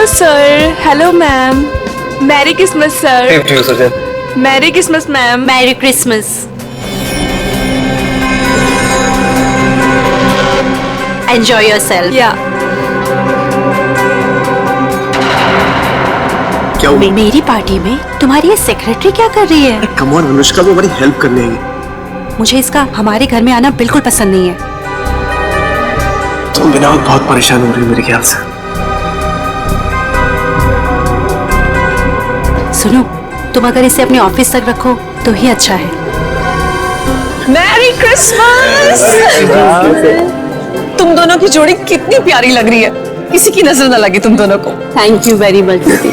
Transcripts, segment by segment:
Hello sir, hello ma'am, merry Christmas sir. Merry Christmas ma'am. Merry Christmas. Enjoy yourself. या क्या हुआ? मेरी party में तुम्हारी ये सेक्रेटरी क्या कर रही है? कम ऑन अनुष्का, वो हमारी हेल्प करने आई। मुझे इसका हमारे घर में आना बिल्कुल पसंद नहीं है। तुम बिना बहुत परेशान हो रही हो मेरे ख्याल से। सुनो, तुम अगर इसे अपने ऑफिस तक रखो तो ही अच्छा है। Merry Christmas. तुम दोनों की जोड़ी कितनी प्यारी लग रही है, किसी की नजर न लगे तुम दोनों को। थैंक यू वेरी मच दीदी।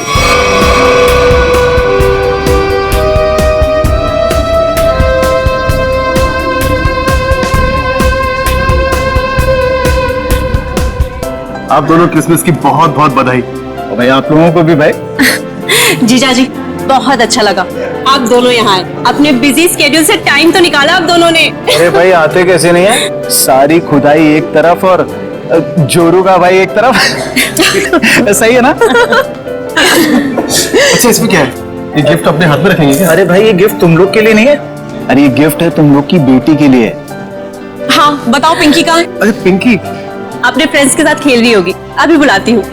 आप दोनों क्रिसमस की बहुत बहुत बधाई। और भाई आप लोगों को भी भाई। जीजा जी, बहुत अच्छा लगा आप दोनों यहाँ आए। अपने बिजी स्केड्यूल से टाइम तो निकाला आप दोनों ने। अरे भाई आते कैसे नहीं है, सारी खुदाई एक तरफ और जोरू का भाई एक तरफ। सही है ना? अच्छा इसमें क्या है? ये गिफ्ट अपने हाथ में रखेंगे क्या? अरे भाई ये गिफ्ट तुम लोग के लिए नहीं है, अरे ये गिफ्ट है तुम लोग की बेटी के लिए। हाँ बताओ पिंकी कहाँ है? अरे पिंकी अपने फ्रेंड्स के साथ खेल रही होगी, अभी बुलाती हूँ।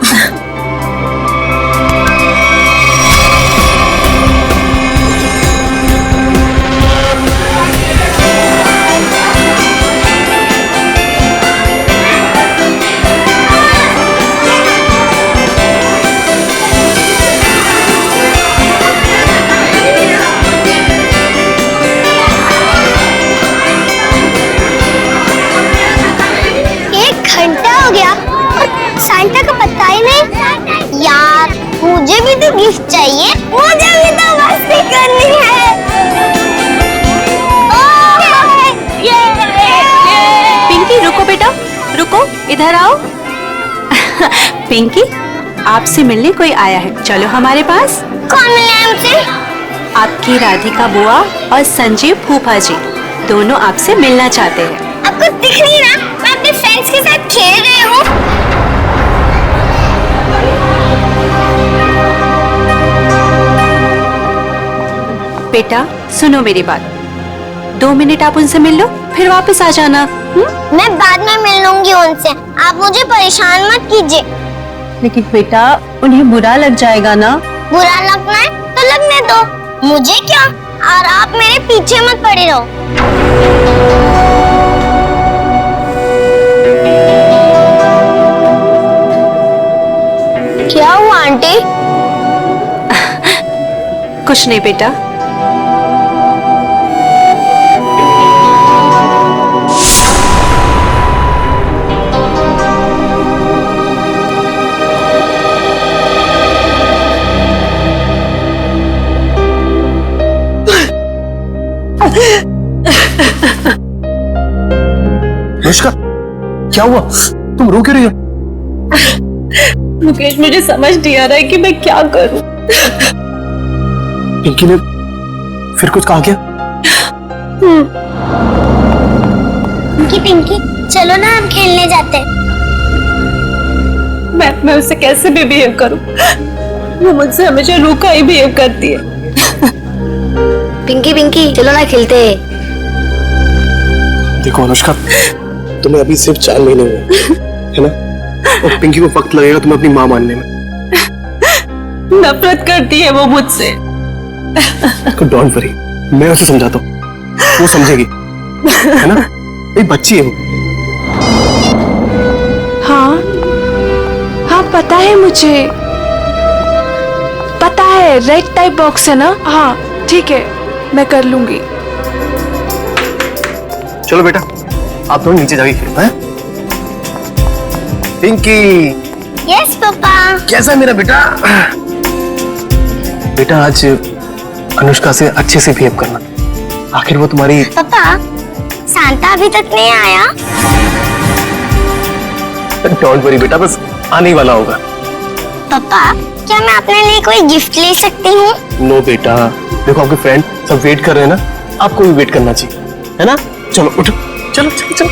सांता का पता ही नहीं यार। मुझे भी तो गिफ्ट चाहिए, मुझे भी तो मस्ती करनी है। पिंकी रुको बेटा, रुको, इधर आओ। पिंकी, आपसे मिलने कोई आया है, चलो हमारे पास। कौन मिला है मुझसे? आपकी राधिका बुआ और संजीव फूफा जी दोनों आपसे मिलना चाहते हैं। आपको दिख नहीं रहा मैं अपने फ्रेंड्स के साथ खेल रही हूँ। बेटा सुनो मेरी बात, 2 मिनट आप उनसे मिल लो, फिर वापस आ जाना। मैं बाद में मिल लूंगी उनसे, आप मुझे परेशान मत कीजिए। लेकिन बेटा उन्हें बुरा लग जाएगा ना। बुरा लगना है तो लगने दो, मुझे क्या। और आप मेरे पीछे मत पड़े रहो। क्या हुआ आंटी? कुछ नहीं बेटा। अनुष्का क्या हुआ? तुम रो क्यों रही हो? मुकेश मुझे समझ नहीं आ रहा है कि मैं क्या करूं। पिंकी ने फिर कुछ कहा क्या? पिंकी पिंकी चलो ना हम खेलने जाते हैं। मैं उससे कैसे भी बिहेव करूं, वो मुझसे हमेशा रूखा ही बिहेव करती है। पिंकी पिंकी चलो ना खेलते हैं। देखो अनुष्का, तुम्हें अभी सिर्फ 4 महीने हुए है ना, और पिंकी को वक्त लगेगा तुम्हें अपनी माँ मानने में। नफरत करती है वो मुझसे। डोंट वरी, मैं उसे समझाता हूँ, वो समझेगी, है ना? एक बच्ची है वो। हाँ हाँ पता है मुझे, पता है रेड टाइप बॉक्स है ना। हाँ ठीक है मैं कर लूंगी। चलो बेटा आप दोनों नीचे जाके खेलो हैं? Pinky yes papa. कैसा है मेरा बेटा? बेटा आज अनुष्का से अच्छे से बिहेव करना, आखिर वो तुम्हारी। पापा सांता अभी तक नहीं आया। डोंट वरी बेटा, बस आने ही वाला होगा। पापा क्या मैं अपने लिए कोई गिफ्ट ले सकती हूँ? नो बेटा, देखो आपके फ्रेंड सब वेट कर रहे हैं ना, आपको भी वेट करना चाहिए, है ना? चलो उठो, चलो चलो चलो।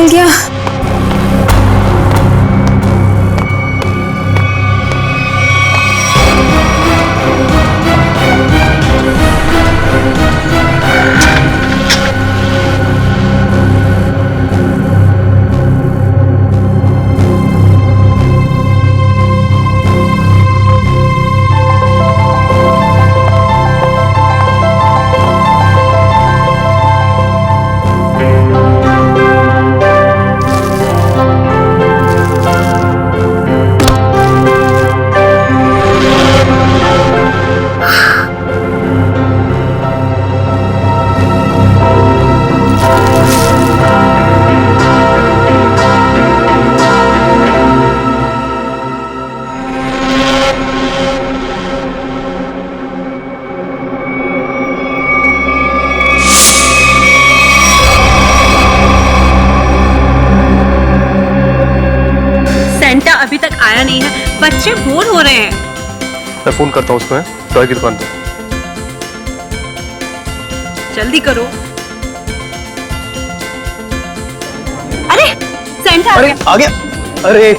मिल गया। सेंटा अभी तक आया नहीं है, बच्चे बोर हो रहे हैं। मैं फोन करता हूँ उसको, है टॉय की दुकान पे। जल्दी करो। अरे सेंटा अरे आ गया। अरे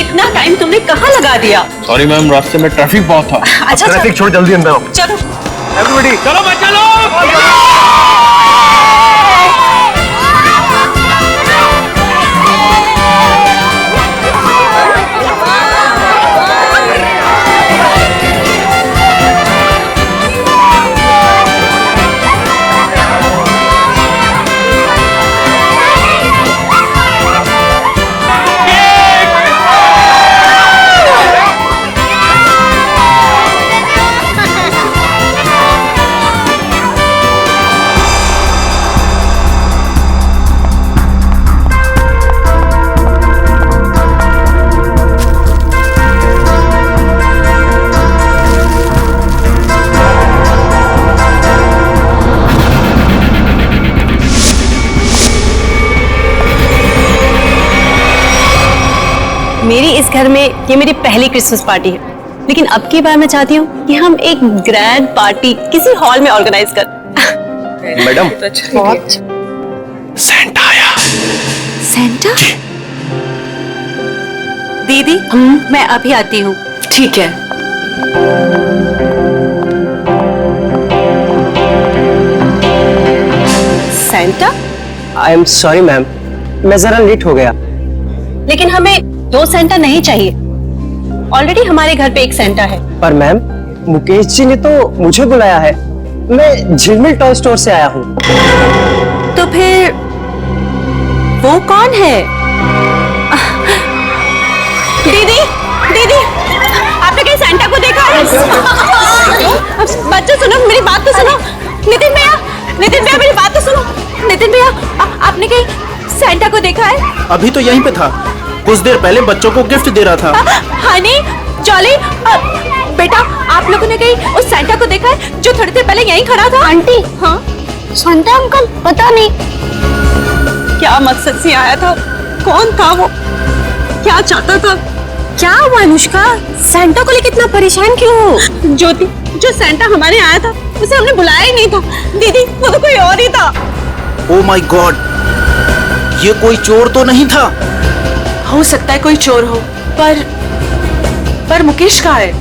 इतना टाइम तुमने कहाँ लगा दिया? सॉरी मैम, रास्ते में ट्रैफिक बहुत था। अच्छा ट्रैफिक छोड़ जल्दी अंदर आओ। चलो। एवरीबॉडी चलो बच्चे लोग। मेरी इस घर में ये मेरी पहली क्रिसमस पार्टी है, लेकिन अब की बार मैं चाहती हूँ कि हम एक ग्रैंड पार्टी किसी हॉल में ऑर्गेनाइज कर। मैडम सेंटा आया। सेंटा? दीदी मैं अभी आती हूँ। ठीक है। Santa? I am sorry ma'am, मैं जरा लेट हो गया। लेकिन हमें 2 सेंटा नहीं चाहिए, ऑलरेडी हमारे घर पे एक सेंटा है। पर मैम, मुकेश जी ने तो मुझे बुलाया है, मैं झिलमिल टॉय स्टोर से आया हूँ। तो फिर वो कौन है? दीदी दीदी, आपने कहीं सेंटा को देखा है? बच्चों सुनो, मेरी बात तो सुनो। नितिन भैया मेरी बात तो सुनो। नितिन भैया, आपने कहीं सेंटा को देखा है? अभी तो यहीं पे था, कुछ देर पहले बच्चों को गिफ्ट दे रहा था। हनी, जॉली, बेटा आप लोगों ने कहीं उस सेंटा को देखा है जो थोड़ी देर पहले यहीं खड़ा था? आंटी, हाँ? सांता अंकल पता नहीं क्या मकसद से आया था? कौन था वो? क्या चाहता था? क्या हुआ अनुष्का? सेंटा को लेकर इतना परेशान क्यों हो? ज्योति, जो सेंटा हमारे आया था उसे हमने बुलाया ही नहीं था। दीदी, वो तो कोई और ही था। ओ माय गॉड, ये कोई चोर तो नहीं था? हो सकता है कोई चोर हो, पर मुकेश कहाँ है?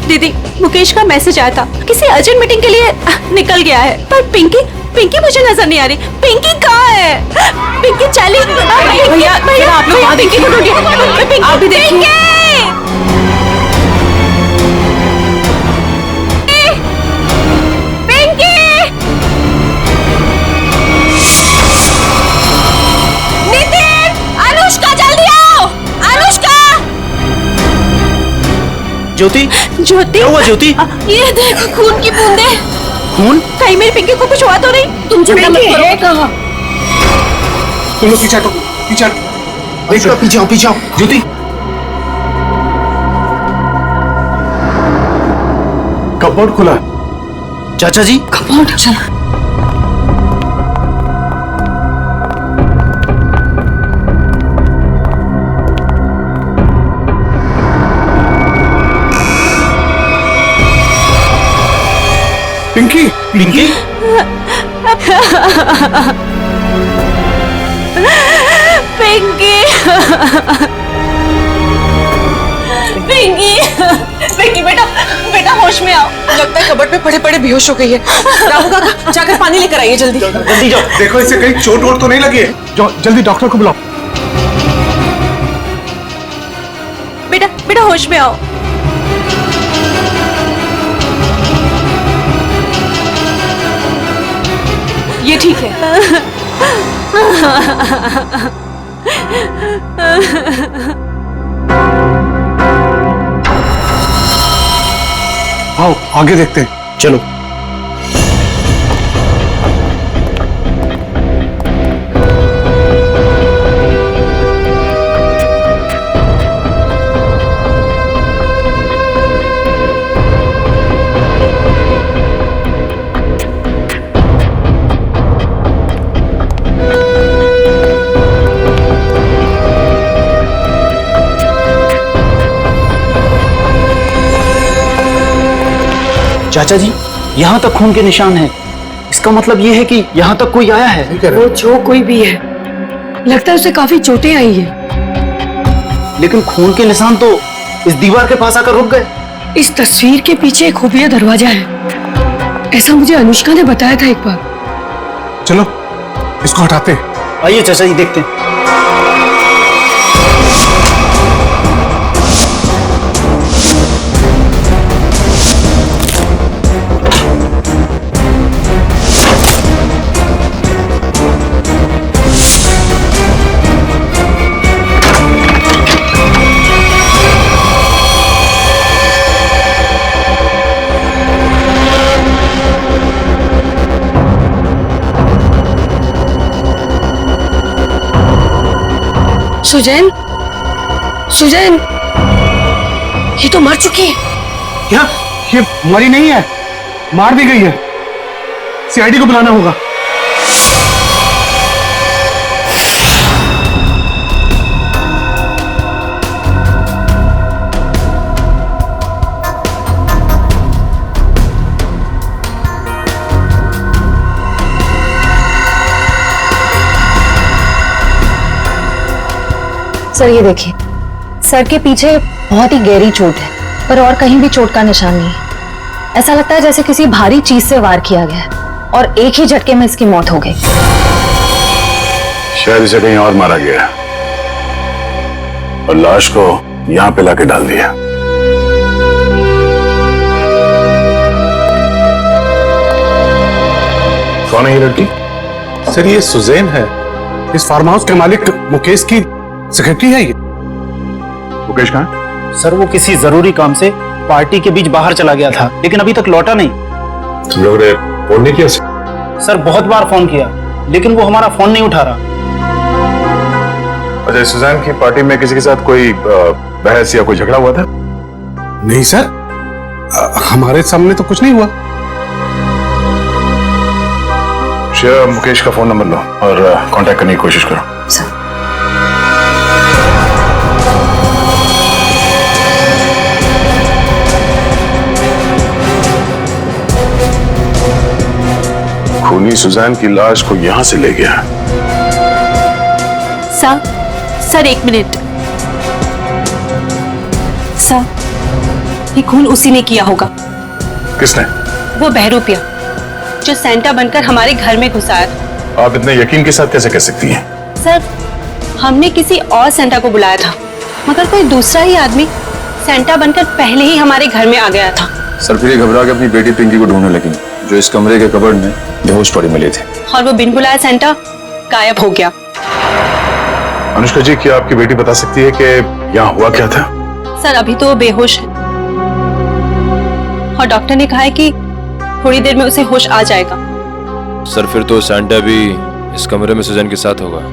दीदी, मुकेश का मैसेज आया था, किसी अर्जेंट मीटिंग के लिए निकल गया है। पर पिंकी मुझे नजर नहीं आ रही। पिंकी कहाँ है? पिंकी चली। भैया आप लोग वहाँ देखिए। आप भी देखिए। ज्योति, ज्योति, क्या हुआ ज्योति? ये देखो खून की बूंदें। खून? कहीं मेरी पिंकी को कुछ हुआ तो नहीं? तुम चिंता मत करो। तुम लोग पीछे हटो, पीछे हटो। पीछे आओ ज्योति। कपबोर्ड खुला है। चाचा जी, कपबोर्ड चला। पिंकी, पिंकी? पिंकी पिंकी पिंकी बेटा बेटा होश में आओ। लगता है कबर्ड पे पड़े पड़े बेहोश हो गई है। राहु काका जाकर पानी लेकर आइए जल्दी। जल्दी जाओ। देखो इसे कहीं चोट वोट तो नहीं लगी है। जाओ जल्दी डॉक्टर को बुलाओ। बेटा बेटा होश में आओ। ये ठीक है। आओ आगे देखते हैं। चलो। चाचा जी, यहाँ तक खून के निशान हैं। इसका मतलब ये है कि यहाँ तक कोई आया है। वो जो कोई भी है, लगता है उसे काफी चोटें आई हैं। लेकिन खून के निशान तो इस दीवार के पास आकर रुक गए। इस तस्वीर के पीछे एक खुफिया दरवाजा है, ऐसा मुझे अनुष्का ने बताया था एक बार। चलो इसको हटाते हैं। आइए चाचा जी देखते हैं। सुजैन, सुजैन, ये तो मर चुकी है। क्या ये मरी नहीं है, मार दी गई है। सीआईडी को बुलाना होगा। सर ये देखिए, सर के पीछे बहुत ही गहरी चोट है, पर और कहीं भी चोट का निशान नहीं है। ऐसा लगता है जैसे किसी भारी चीज से वार किया गया है और एक ही झटके में इसकी मौत हो गई। शायद इसे कहीं और मारा गया है और लाश को यहाँ पे लाके डाल दिया। कौन है ये लड़की? सर ये सुजैन है, इस फार्म हाउस के मालिक मुकेश की सेक्रेटरी है। ये मुकेश कहाँ है? सर वो किसी जरूरी काम से पार्टी के बीच बाहर चला गया था, लेकिन अभी तक लौटा नहीं। तुम लोगों ने फोन नहीं किया? सर बहुत बार फोन किया, लेकिन वो हमारा फोन नहीं उठा रहा। अच्छा, सुजैन की पार्टी में किसी के साथ कोई बहस या कोई झगड़ा हुआ था? नहीं सर, हमारे सामने तो कुछ नहीं हुआ। शेयर मुकेश का फोन नंबर लो और कांटेक्ट करने की कोशिश करो। खूनी सुजैन की लाश को यहां से ले गया। सर एक मिनट। सर ये खून उसी ने किया होगा। किसने? वो बहरूपिया जो सेंटा बनकर हमारे घर में घुसा था। आप इतने यकीन के साथ कैसे कह सकती हैं? सर हमने किसी और सेंटा को बुलाया था, मगर कोई दूसरा ही आदमी सेंटा बनकर पहले ही हमारे घर में आ गया था। सर फिर घबरा के अपनी बेटी पिंकी को ढूंढने लगी, जो इस कमरे के कबर्ड में बेहोश पड़ी मिली थी। और वो बिन बुलाया सेंटा गायब हो गया। अनुष्का जी, क्या आपकी बेटी बता सकती है कि यहाँ हुआ क्या था? सर अभी तो वो बेहोश है और डॉक्टर ने कहा है कि थोड़ी देर में उसे होश आ जाएगा। सर फिर तो सेंटा भी इस कमरे में सुजैन के साथ होगा।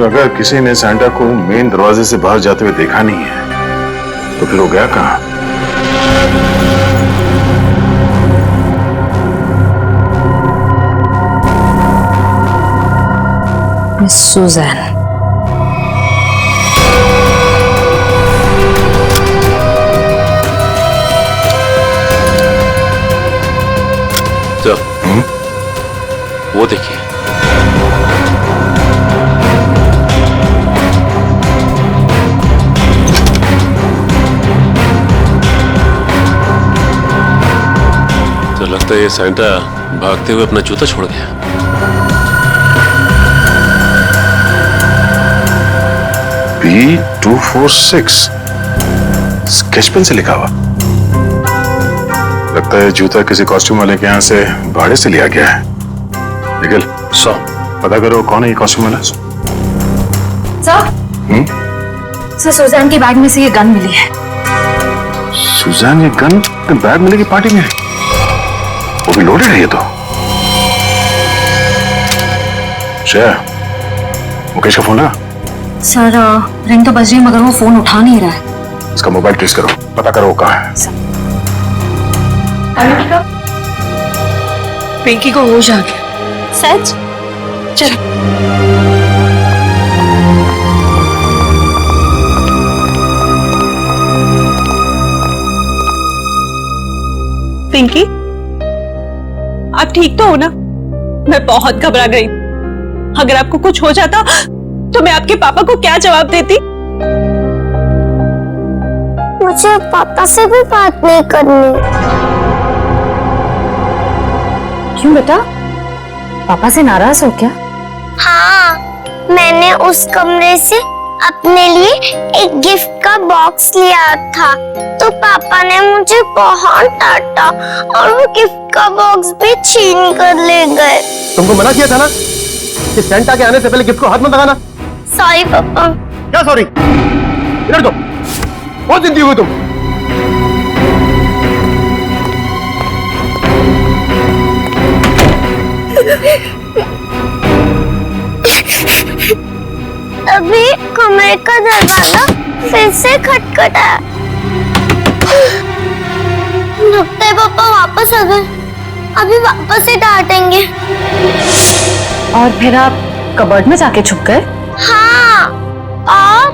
अगर किसी ने सेंटा को मेन दरवाजे से बाहर जाते हुए देखा नहीं है तो फिर वो गया कहाँ? Miss Susan. तो वो देखिए। सैंटा भागते हुए अपना जूता छोड़ गया। B246 स्केच पेन से लिखा हुआ। लगता है जूता किसी कॉस्ट्यूम वाले के यहाँ से भाड़े से लिया गया है। निखिल, पता करो कौन है ये कॉस्ट्यूम वाला। सर सुजान के बैग में से ये गन मिली है। सुजान, ये गन बैग मिलेगी पार्टी में? वो भी लोडेड है ये तो। श्रेया, मुकेश का फोन है? सर रिंग तो बज रही है मगर वो फोन उठा नहीं रहा है। इसका मोबाइल ट्रेस करो, पता करो वो कहाँ है। पिंकी को होश आ गया। सच? चलो। पिंकी, आप ठीक तो हो ना? मैं बहुत घबरा गई। अगर आपको कुछ हो जाता तो मैं आपके पापा को क्या जवाब देती? मुझे पापा से भी बात नहीं करनी। क्यों बेटा, पापा से नाराज हो क्या? हाँ, मैंने उस कमरे से अपने लिए एक गिफ्ट का बॉक्स लिया था, तो पापा ने मुझे बहुत डांटा और वो गिफ्ट का बॉक्स भी छीन कर ले गए। तुमको मना किया था ना कि सेंटा के आने से पहले गिफ्ट को हाथ मत लगाना। सॉरी पापा। क्या सॉरी? इधर दो, बहुत जिद्दी हुई तुम। अभी कमरे का दरवाजा फिर से खटखटाया। लगता है पापा वापस आ गए। अभी वापस से डांटेंगे। और फिर आप कबर्ड में जाके छुप गए? हाँ, और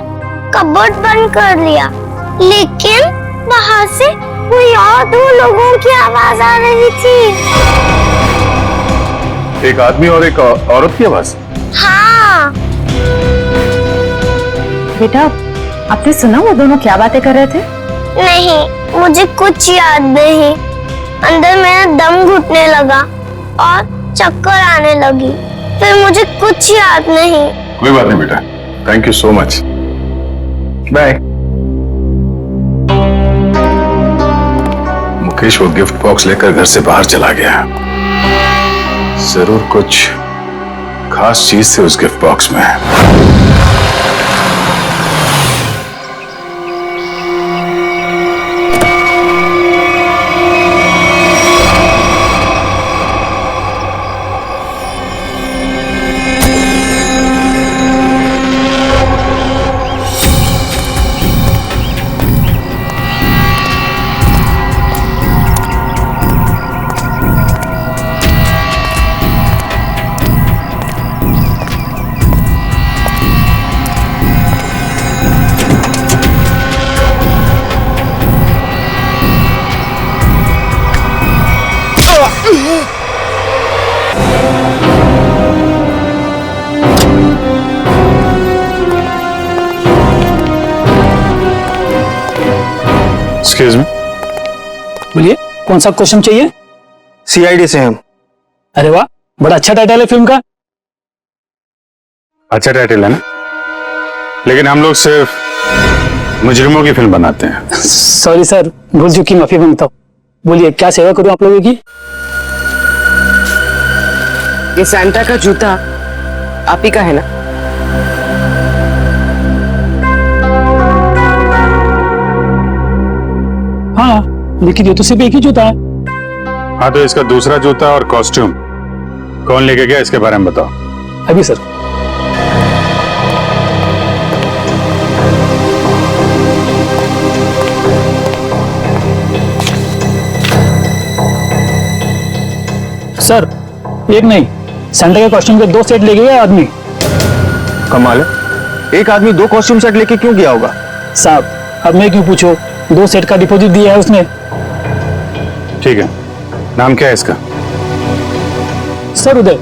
कबर्ड बंद कर लिया, लेकिन बाहर से कोई और दो लोगों की आवाज आ रही थी। एक आदमी और एक औरत की आवाज? हाँ। बेटा, आपने सुना वो दोनों क्या बातें कर रहे थे? नहीं, मुझे कुछ याद नहीं। अंदर मेरा दम घुटने लगा और चक्कर आने लगी। फिर मुझे कुछ याद नहीं। कोई बात नहीं बेटा, thank you so much, bye. Mukesh वो गिफ्ट बॉक्स लेकर घर से बाहर चला गया। जरूर कुछ खास चीज थी उस गिफ्ट बॉक्स में। Excuse me? बोलिए, कौन सा क्वेश्चन चाहिए? सीआईडी से हम। अरे वाह, बड़ा अच्छा टाइटल है फिल्म का। अच्छा टाइटल है ना, लेकिन हम लोग सिर्फ मुजरिमों की फिल्म बनाते हैं। सॉरी सर, भूल चुकी, माफी मांगता हूँ। बोलिए, क्या सेवा करूँ आप लोगों की? ये सैंटा का जूता आप ही का है ना? हाँ, लेकिन ये तो सिर्फ एक ही जूता है। हाँ, तो इसका दूसरा जूता और कॉस्ट्यूम कौन लेके गया, इसके बारे में बताओ। अभी सर। सर, एक नहीं, सैंटा के कॉस्ट्यूम के 2 सेट ले गया आदमी। कमाल है, एक आदमी 2 कॉस्ट्यूम सेट लेके क्यों गया होगा? साहब, अब मैं क्यों पूछूं? 2 सेट का डिपॉजिट दिया है उसने। ठीक है, नाम क्या है इसका? सर उदय,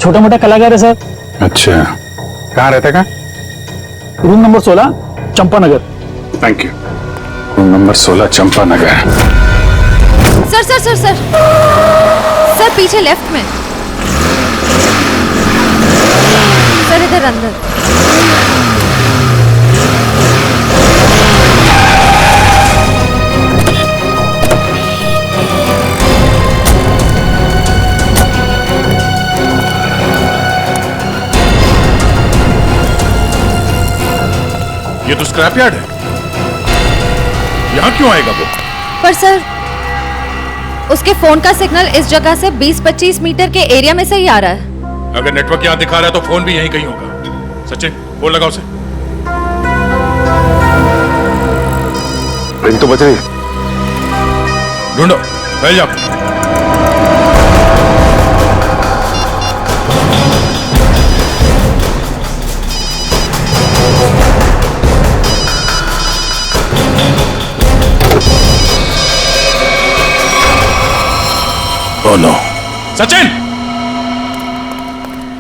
छोटा मोटा कलाकार है सर। अच्छा, कहाँ रहता है? Room number 16, Champanagar. Thank you. Room number 16, Champanagar. Sir sir sir sir sir पीछे लेफ्ट में सर, इधर अंदर। ये तो स्क्रैप यार्ड है, यहाँ क्यों आएगा वो? पर सर उसके फोन का सिग्नल इस जगह से 20-25 मीटर के एरिया में से ही आ रहा है। अगर नेटवर्क यहाँ दिखा रहा है तो फोन भी यहीं कहीं होगा। सचिन फोन लगाओ उसे। रिंग तो बज रही है। ढूंढो, फैल जाओ। Oh no. सचिन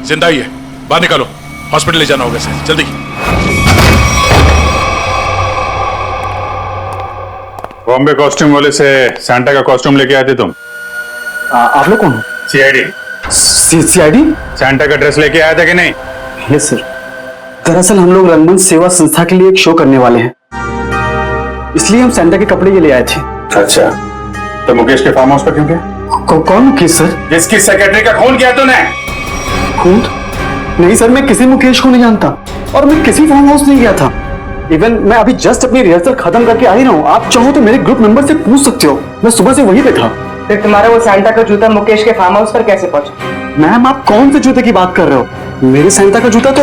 जिंदा ही है, बाहर निकालो, हॉस्पिटल ले जाना होगा इसे, जल्दी। बॉम्बे कॉस्ट्यूम वाले से सैंटा का कॉस्ट्यूम लेके आए थे तुम? आप लोग कौन हो? सीआईडी। सीआईडी? सैंटा का ड्रेस लेके आया था कि नहीं? Yes sir. दरअसल हम लोग रंगमंच सेवा संस्था के लिए एक शो करने वाले हैं, इसलिए हम सैंटा के कपड़े के लिए आए थे। अच्छा, तो मुकेश के फार्म हाउस पर क्यों गए? कौन मुकेश सर? जिसकी सेक्रेटरी का खून किया तूने? खून? नहीं सर, मैं किसी मुकेश को नहीं जानता और मैं किसी फार्म हाउस नहीं गया था। इवन मैं अभी जस्ट अपनी रिहर्सल खत्म करके आ ही रहा हूँ। आप चाहो तो मेरे ग्रुप मेंबर से पूछ सकते हो, मैं सुबह से वहीं पे था। फिर तुम्हारा वो सैंटा का जूता मुकेश के फार्म हाउस पर कैसे पहुंचा? मैम आप कौन से जूते की बात कर रहे हो? मेरे सैंटा का जूता तो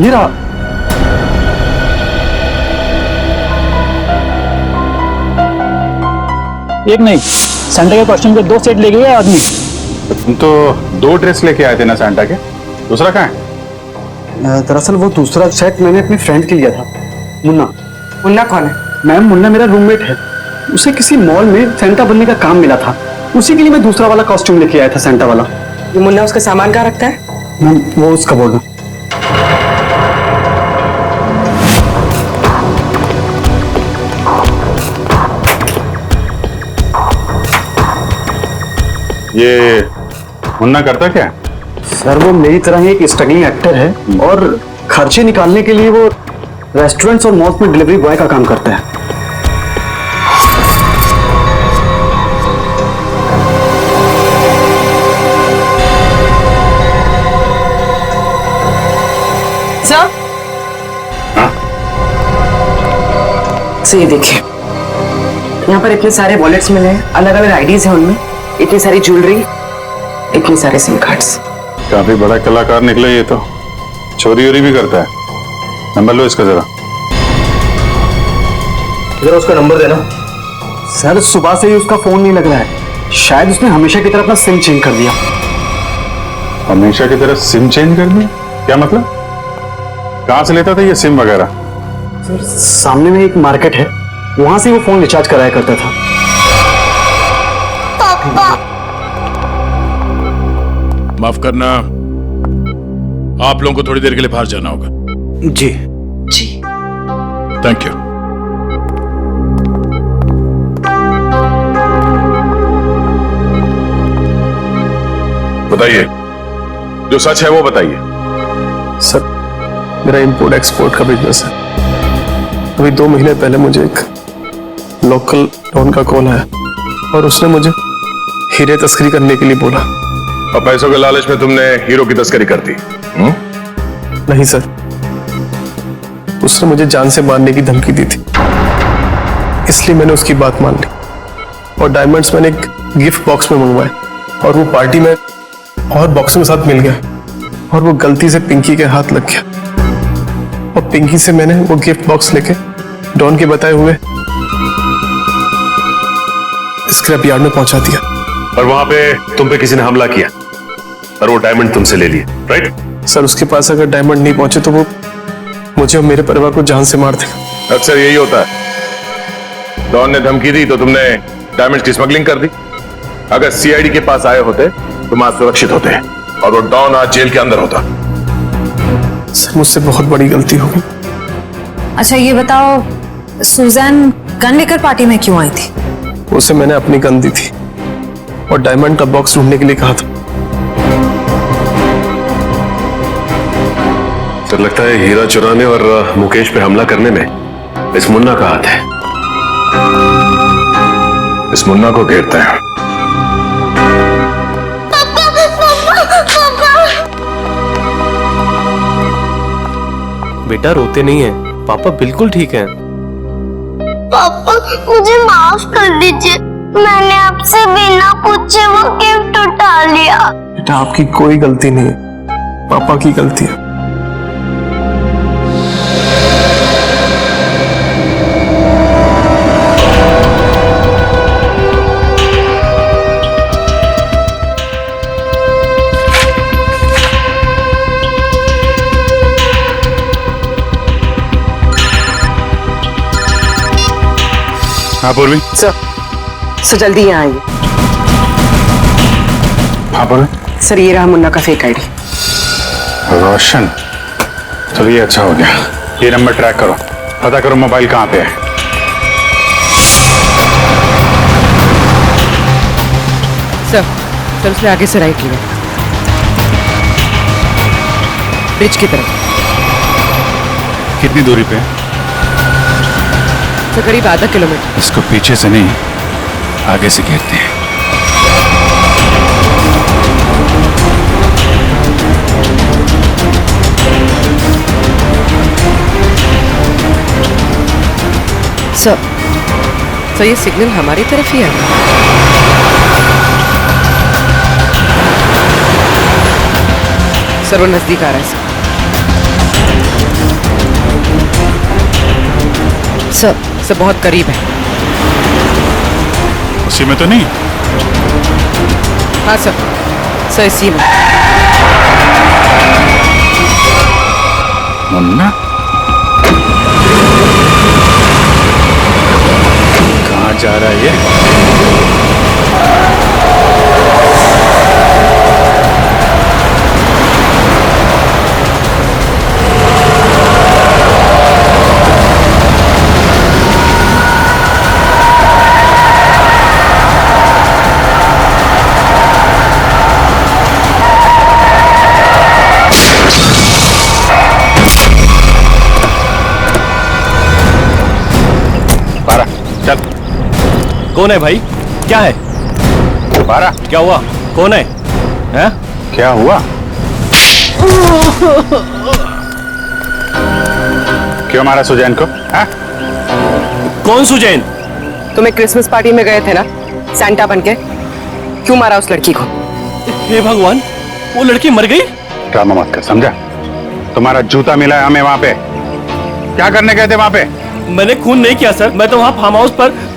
ये रहा। एक नहीं, सैंटा के कॉस्ट्यूम के 2 सेट ले गए आदमी। तुम तो 2 ड्रेस लेके आए थे ना सैंटा के, दूसरा कहाँ है? दरअसल वो दूसरा सेट मैंने अपने फ्रेंड के लिया था, मुन्ना। मुन्ना कौन है? मैम मुन्ना मेरा रूममेट है, उसे किसी मॉल में सैंटा बनने का काम मिला था, उसी के लिए मैं दूसरा वाला कॉस्ट्यूम लेके आया था, सैंटा वाला। ये मुन्ना उसका सामान कहाँ रखता है? मैम वो उसका बोल रहा। ये मुन्ना करता क्या है? सर वो मेरी तरह ही एक स्ट्रगलिंग एक्टर है और खर्चे निकालने के लिए वो रेस्टोरेंट्स और मॉल्स में डिलीवरी बॉय का काम करता है। सर, ये देखिए, यहाँ पर इतने सारे वॉलेट्स मिले हैं, अलग अलग आईडीज हैं उनमें, इतनी सारी ज्वेलरी, इतने सारे सिम कार्ड्स। काफी बड़ा कलाकार निकले ये तो, चोरी वोरी भी करता है। नंबर लो इसका जरा। जरा उसका नंबर देना। सर सुबह से ही उसका फोन नहीं लग रहा है, शायद उसने हमेशा की तरह अपना सिम चेंज कर दिया। हमेशा की तरह सिम चेंज कर दिया? क्या मतलब? कहाँ से लेता था ये सिम वगैरह? सर सामने में एक मार्केट है, वहां से वो फोन रिचार्ज कराया करता था। माफ करना, आप लोगों को थोड़ी देर के लिए बाहर जाना होगा। जी जी थैंक यू। बताइए, जो सच है वो बताइए। सर मेरा इंपोर्ट एक्सपोर्ट का बिजनेस है। अभी 2 महीने पहले मुझे एक लोकल डॉन का कॉल आया और उसने मुझे हीरे तस्करी करने के लिए बोला। और पैसों के लालच में तुमने हीरो की तस्करी कर दी? नहीं सर, उसने मुझे जान से मारने की धमकी दी थी, इसलिए मैंने उसकी बात मान ली और डायमंड्स मैंने एक गिफ्ट बॉक्स में मंगवाए और वो पार्टी में और बॉक्स में साथ मिल गया और वो गलती से पिंकी के हाथ लग गया और पिंकी से मैंने वो गिफ्ट बॉक्स लेके डॉन के बताए हुए स्क्रैप यार्ड में पहुंचा दिया। और वहां पे तुम पे किसी ने हमला किया और वो डायमंड तुमसे ले लिए, राइट? सर उसके पास अगर डायमंड नहीं पहुंचे तो वो मुझे और मेरे परिवार को जान से मार देगा। अक्सर यही होता है, डॉन ने धमकी दी तो तुमने डायमंड की स्मगलिंग कर दी। अगर सीआईडी के पास आए होते तुम आज सुरक्षित होते और वो डॉन आज जेल के अंदर होता। सर मुझसे बहुत बड़ी गलती हो गई। अच्छा ये बताओ, सुजैन गन लेकर पार्टी में क्यों आई थी? उसे मैंने अपनी गन दी थी और डायमंड का बॉक्स ढूंढने के लिए कहा था। सर लगता है हीरा चुराने और मुकेश पे हमला करने में इस मुन्ना का हाथ है। इस मुन्ना को घेरते हैं। बेटा रोते नहीं है, पापा बिल्कुल ठीक है। पापा मुझे माफ कर दीजिए, मैंने आपसे बिना पूछे वो गिफ्ट उठा लिया। बेटा आपकी कोई गलती नहीं है, पापा की गलती है। हाँ पूर्वी। सर जल्दी यहाँ आइए। हाँ पूर्वी। सर ये रहा मुन्ना का फेक आईडी। रोशन, चलो ये अच्छा हो गया। ये नंबर ट्रैक करो, पता करो मोबाइल कहाँ पे है। सर उसने आगे से राइट लिया, ब्रिज की तरफ। कितनी दूरी पे है? सर करीब आधा किलोमीटर। इसको पीछे से नहीं, आगे से घेरते हैं। सर ये सिग्नल हमारी तरफ ही है। सर वो नजदीक आ रहा है। सर बहुत करीब है। उसी में तो नहीं? हाँ सर इसी में। मुन्ना कहाँ जा रहा है ये? कौन है भाई? क्या है? बारा क्या हुआ? कौन है? हैं? क्या हुआ? क्यों मारा सुजैन को? हा? कौन सुजैन? तुम्हें क्रिसमस पार्टी में गए थे ना सैंटा बनके, क्यों मारा उस लड़की को? हे भगवान, वो लड़की मर गई? ड्रामा मत कर, समझा? तुम्हारा जूता मिला है हमें वहां पे। क्या करने गए थे वहां पे? मैंने खून नहीं किया सर, मैं तो वहाँ फार्म हाउस पर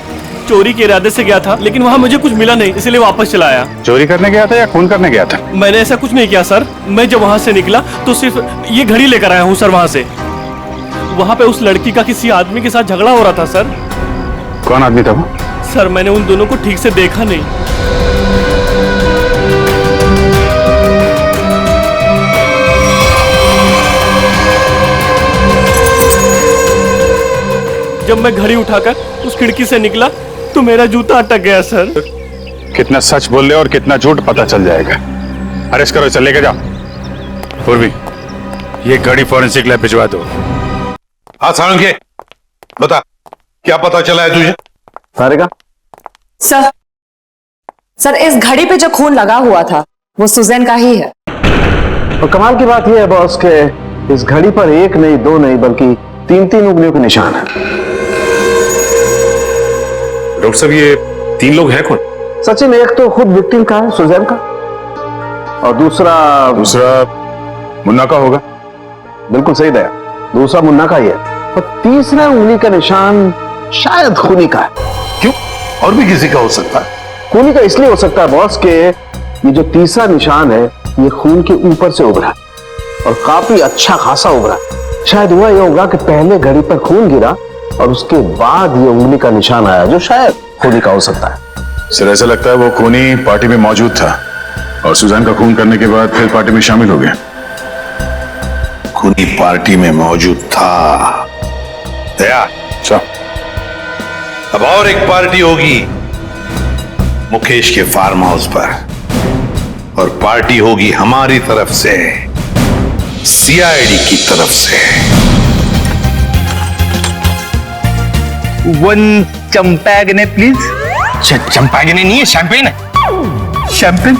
चोरी के इरादे से गया था, लेकिन वहाँ मुझे कुछ मिला नहीं, इसलिए वापस चला आया। चोरी करने गया था या खून करने गया था? मैंने ऐसा कुछ नहीं किया सर। मैं जब वहाँ से निकला तो सिर्फ ये घड़ी लेकर आया हूँ सर। वहाँ से वहाँ पे उस लड़की का किसी आदमी के साथ झगड़ा हो रहा था सर। कौन आदमी था वो? सर मैंने उन दोनों को ठीक से देखा नहीं। जब मैं घड़ी उठाकर उस खिड़की से निकला तो मेरा जूता अटक गया सर। कितना सच बोल रहे और कितना झूठ पता चल जाएगा। अरेस्ट करो, इसे लेके जाओ। पूर्वी, ये घड़ी फॉरेंसिक लैब भिजवा दो। हाँ सारंगे, बता क्या पता चला है तुझे? सारिका? सर इस घड़ी पे जो खून लगा हुआ था वो सुजैन का ही है। और कमाल की बात यह है बॉस के इस घड़ी पर एक नहीं, दो नहीं, बल्कि तीन तीन उंगलियों के निशान है। डॉक्टर साहब ये तीन लोग हैं कौन? सचिन, एक तो खुद विक्टिम का है, सुजैन का, और दूसरा मुन्ना का होगा। बिल्कुल सही दया, दूसरा मुन्ना का ही है, और तीसरा उंगली का निशान शायद खूनी का है। क्यों? और भी किसी का हो सकता है? खूनी का इसलिए हो सकता है बॉस के ये जो तीसरा निशान है ये खून के ऊपर से उभरा और काफी अच्छा खासा उभरा। शायद हुआ यह होगा कि पहले घड़ी पर खून गिरा और उसके बाद ये उंगली का निशान आया, जो शायद खूनी का हो सकता है। सर ऐसा लगता है वो खूनी पार्टी में मौजूद था और सुजैन का खून करने के बाद फिर पार्टी में शामिल हो गया। खूनी पार्टी में मौजूद था? दया, अच्छा, अब और एक पार्टी होगी मुकेश के फार्म हाउस पर, और पार्टी होगी हमारी तरफ से, सीआईडी की तरफ से। 1 चंपागने प्लीज। चंपागने नहीं है, शैंपेन है। शैंपेन।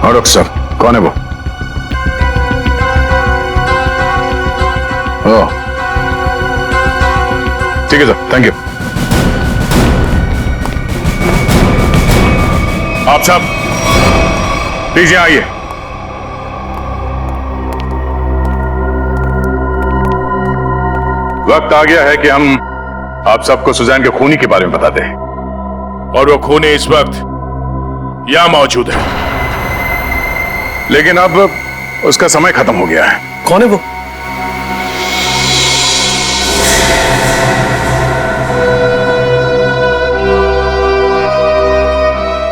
और डॉक्टर साहब, कौन है वो? ओह, ठीक है सर, थैंक यू। आप साहब प्लीज यहाँ आइए। वक्त आ गया है कि हम आप सबको सुजैन के खूनी के बारे में बताते हैं, और वो खूनी इस वक्त यहां मौजूद है, लेकिन अब उसका समय खत्म हो गया है। कौन है वो?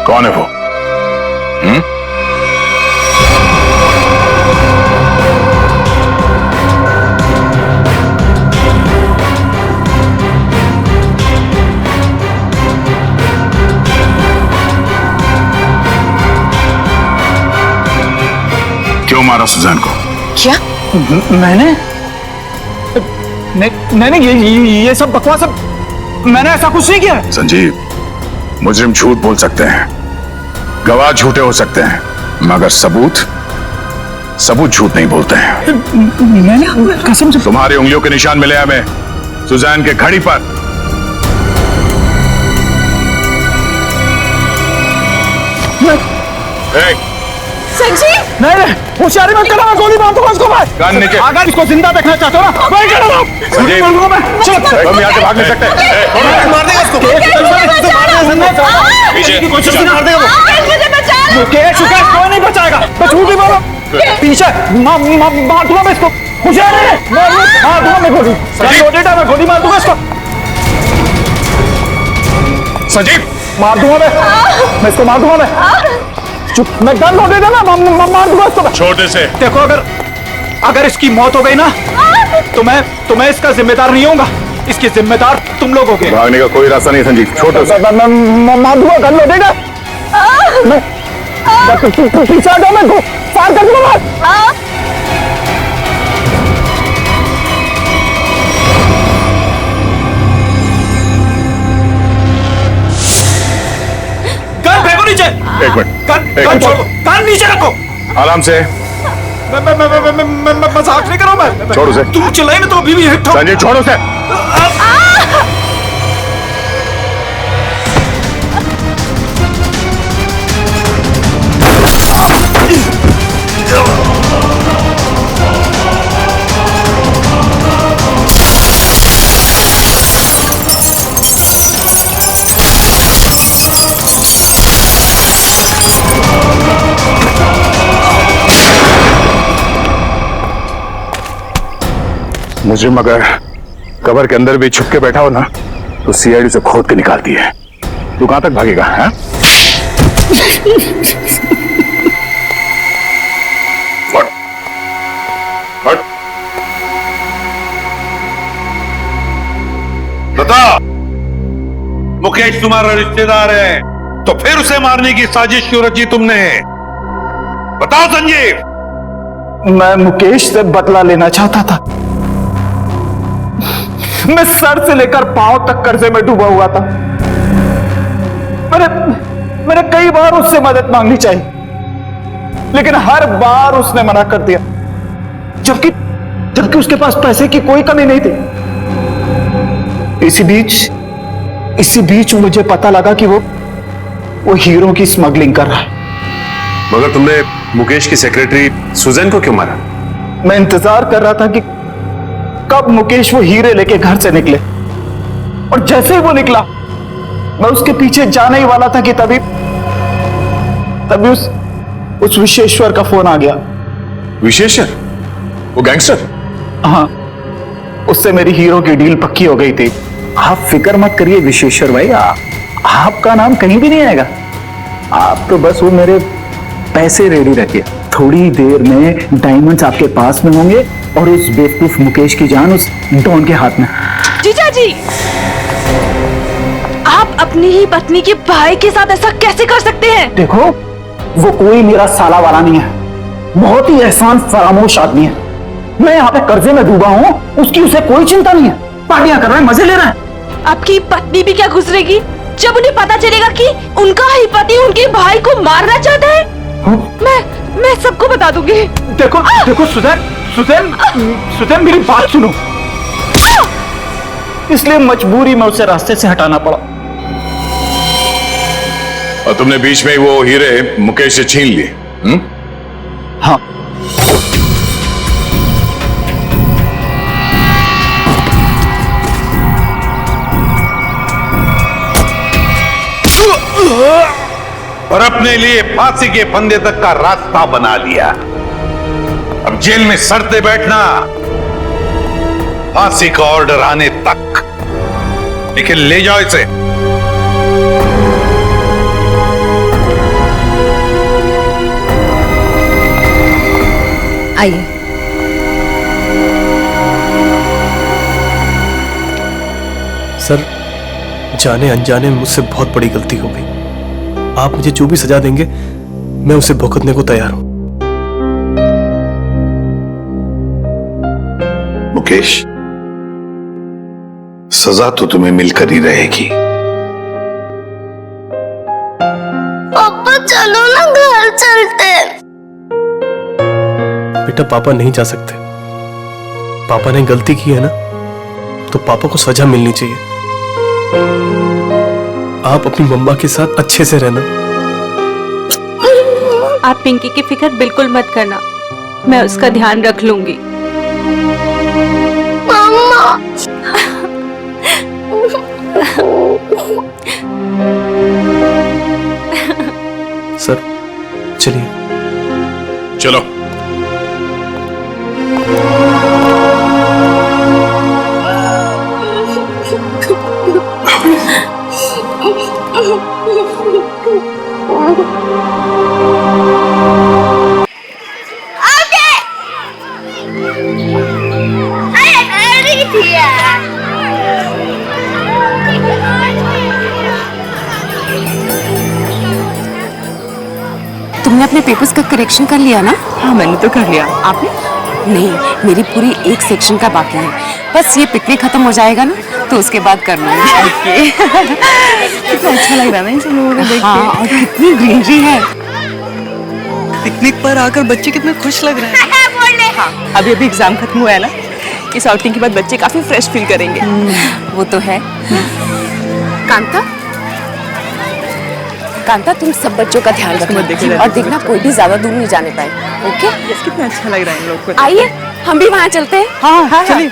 कौन है वो? क्यों मारा सुजैन को? क्या? मैंने ये सब बकवास, मैंने ऐसा कुछ नहीं किया। संजीव, मुजरिम झूठ बोल सकते हैं, गवाह झूठे हो सकते हैं, मगर सबूत झूठ नहीं बोलते हैं। मैंने कसम से। तुम्हारी उंगलियों के निशान मिले हमें सुजैन के घड़ी पर। संजीव! नहीं, होशियारी मत करना, मैं गोली मार दूंगा इसको। मैं कान नीचे। अगर इसको जिंदा देखना चाहते हो ना, मैं कर रहा हूं। संजीव, हम यहाँ से भाग नहीं सकते। मार देगा इसको। पीछे मार देगा वो। मुकेश कोई नहीं बचाएगा, मैं झूठ नहीं बोल रहा। पीछे मार दूंगा मैं इसको। होशियारी है, मार दूंगा मैं गोली। मैं गोली मार दूंगा इसको। संजीव, मार दूंगा मैं इसको, मार दूंगा मैं। चुप, मैं गन लोडेड है ना, मार दूंगा इसको। छोटे से देखो, अगर इसकी मौत हो गई ना, तो मैं इसका जिम्मेदार नहीं होऊंगा। इसकी जिम्मेदार तुम लोग होगे। भागने का कोई रास्ता नहीं संजीव, छोटे से। मैं मार दूंगा, गन लोडेड है। मैं पीछे आ जाओ, मैं फायर कर दूंगा। गन फेंको नीचे। एक मिनट, गन छोड़ो, गन नीचे रखो। आराम से। मैं मजाक नहीं कर रहा हूं। मैं छोड़ो से। तुम चिल्लाए ना तो अभी भी हिट हो। संजीव, छोड़ो से। मुजरिम अगर कबर के अंदर भी छुप के बैठा हो ना तो सीआईडी से खोद के निकालती है। तू कहां तक भागेगा? हाँ? बता, मुकेश तुम्हारा रिश्तेदार है तो फिर उसे मारने की साजिश क्यों रची तुमने? बताओ संजीव। मैं मुकेश से बदला लेना चाहता था। मैं सर से लेकर पांव तक कर्जे में डूबा हुआ था। मैंने कई बार उससे मदद मांगनी चाहिए, लेकिन हर बार उसने मना कर दिया, जबकि उसके पास पैसे की कोई कमी नहीं थी। इसी बीच मुझे पता लगा कि वो हीरो की स्मगलिंग कर रहा है। मगर तुमने मुकेश की सेक्रेटरी सुजैन को क्यों मारा? मैं इंतजार कर रहा था कि कब मुकेश वो हीरे लेके घर से निकले, और जैसे ही वो निकला मैं उसके पीछे जाने ही वाला था कि तभी उस विशेश्वर का फोन आ गया। विशेश्वर? वो गैंगस्टर? हाँ, उससे मेरी हीरो की डील पक्की हो गई थी। आप फिक्र मत करिए विशेश्वर भाई, आपका नाम कहीं भी नहीं आएगा। आप तो बस वो मेरे पैसे रेडी रखिए, थोड़ी देर में डायमंड्स आपके पास में होंगे और उस बेवकूफ मुकेश की जान उस डॉन के हाथ में। जीजा जी, आप अपनी ही पत्नी के भाई के साथ ऐसा कैसे कर सकते हैं? देखो, वो कोई मेरा साला वाला नहीं है, बहुत ही एहसान फरामोश आदमी है। मैं यहाँ पे कर्जे में डूबा हूँ, उसकी उसे कोई चिंता नहीं है, पार्टियां कर रहा है, मजे ले रहा है। आपकी पत्नी भी क्या गुजरेगी जब उन्हें पता चलेगा कि उनका ही पति उनके भाई को मारना चाहता है? मैं सबको बता दूंगी। देखो सुजैन मेरी बात सुनो। इसलिए मजबूरी में उसे रास्ते से हटाना पड़ा। और तुमने बीच में वो हीरे मुकेश से छीन लिए? हाँ। और अपने लिए फांसी के फंदे तक का रास्ता बना लिया। अब जेल में सड़ते बैठना, फांसी का ऑर्डर आने तक। लेकिन ले जाओ इसे। आइए। सर, जाने अनजाने में मुझसे बहुत बड़ी गलती हो गई। आप मुझे जो भी सजा देंगे मैं उसे भुगतने को तैयार हूं। मुकेश, सजा तो तुम्हें मिलकर ही रहेगी। पापा चलो ना, घर चलते। बेटा, पापा नहीं जा सकते। पापा ने गलती की है ना, तो पापा को सजा मिलनी चाहिए। आप अपनी मम्मा के साथ अच्छे से रहना। आप पिंकी की फिक्र बिल्कुल मत करना, मैं उसका ध्यान रख लूंगी। मम्मा। सर, चलिए। चलो। तुमने अपने पेपर्स का करेक्शन कर लिया ना? हाँ, मैंने तो कर लिया। आपने? नहीं, मेरी पूरी एक सेक्शन का बाकी है। बस ये पिकनिक खत्म हो जाएगा ना तो उसके बाद कर लूंगी। कितना अच्छा लग रहा है ना इन सब लोगों को देख के। हाँ, और कितनी ग्रीनरी है। पिकनिक पर आकर बच्चे कितने खुश लग रहे हैं। हाँ, अभी एग्जाम खत्म हुआ है ना, इस आउटिंग के बाद बच्चे काफी फ्रेश फील करेंगे। वो तो है। कांता, तुम सब बच्चों का ध्यान रखना और देखना कोई भी ज्यादा दूर नहीं जाने पाए। ओके? कितना अच्छा लग रहा है इन लोग को। आइए, हम भी वहाँ चलते हैं। हाँ, चलिए।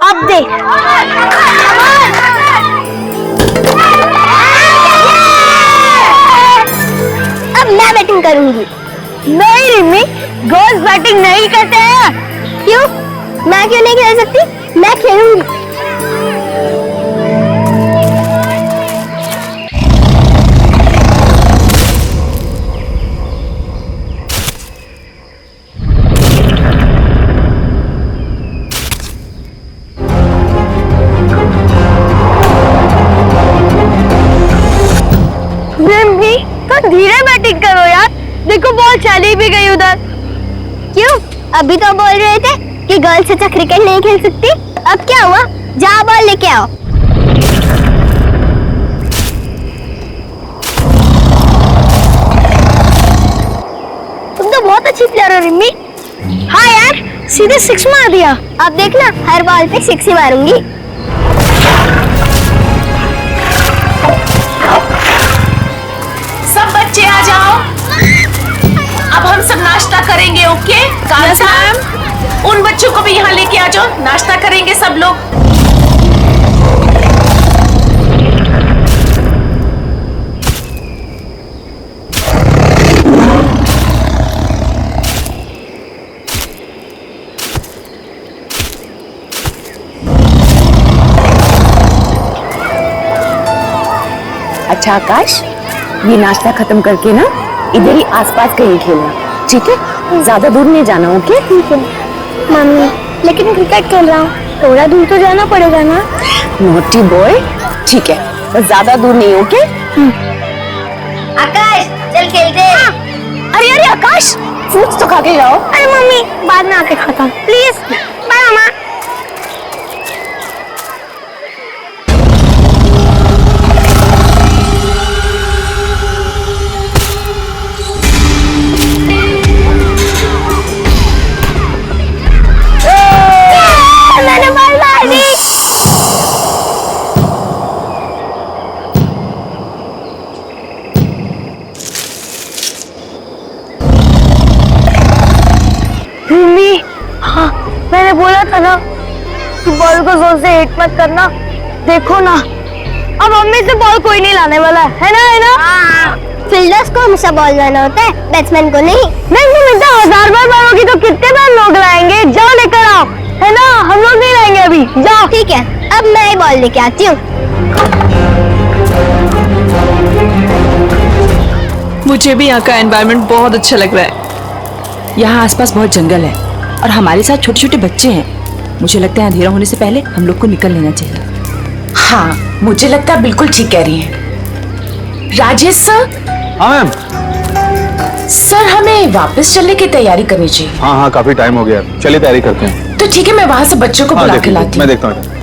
अब देख। बैटिंग करूंगी। नहीं रिमी, गर्ल्स बैटिंग नहीं करते हैं। क्यों? मैं क्यों नहीं खेल सकती? मैं खेलूंगी। रिमी, तो धीरे बैटिंग करो यार, देखो बॉल चली भी गई उधर। क्यों? अभी तो बोल रहे थे कि गर्ल्स अच्छा क्रिकेट नहीं खेल सकती। अब क्या हुआ? जाओ बॉल लेके आओ। तुम तो बहुत अच्छी प्लेयर हो रिमी। हाँ यार, सीधे 6 मार दिया। अब देखना, हर बॉल पे 6 ही मारूंगी। सब बच्चे आ जाओ, अब हम सब नाश्ता करेंगे। ओके कालसा, उन बच्चों को भी यहाँ लेके आ जाओ, नाश्ता करेंगे सब लोग। अच्छा आकाश, ये नाश्ता खत्म करके ना इधर ही आसपास कहीं खेलना, ठीक है? ज्यादा दूर नहीं जाना, ओके? ठीक है मम्मी, लेकिन क्रिकेट खेल रहा हूँ, थोड़ा दूर तो जाना पड़ेगा ना। नोटी बॉय, ठीक है, बस ज्यादा दूर नहीं, ओके? आकाश चल खेलते हैं। अरे अरे आकाश, फ्रूट्स तो खा के जाओ। अरे मम्मी, बाद में आके खाता हूँ, प्लीज। बाय मम्मा। मैंने बॉल मार दी। रिमी, हाँ मैंने बोला था ना कि बॉल को जोर से हिट मत करना। देखो ना, अब मम्मी से बॉल कोई नहीं लाने वाला है ना? है ना? फील्डर्स को हमेशा बॉल लाना होता है, बैट्समैन को नहीं। नहीं मिलता, 1000 बार मारोगी तो कितने बार लोग लाएंगे? जाओ लेकर आओ, है ना? हम लोग नहीं लाएंगे अभी, जाओ। ठीक है, अब मैं ही बॉल लेके आती हूँ। मुझे भी यहाँ का एनवायरनमेंट बहुत अच्छा लग रहा है। यहाँ आसपास बहुत जंगल है और हमारे साथ छोटे छोटे बच्चे हैं। मुझे लगता है अंधेरा होने से पहले हम लोग को निकल लेना चाहिए। हाँ, मुझे लगता है बिल्कुल ठीक कह रही हैं। राजेश सर। हाँ मैम। सर, हमें वापस चलने की तैयारी करनी चाहिए। हाँ हाँ, काफी टाइम हो गया, चलिए तैयारी करते हैं। तो ठीक है, मैं वहाँ से बच्चों को बुला के लाती हूँ। मैं देखता हूँ।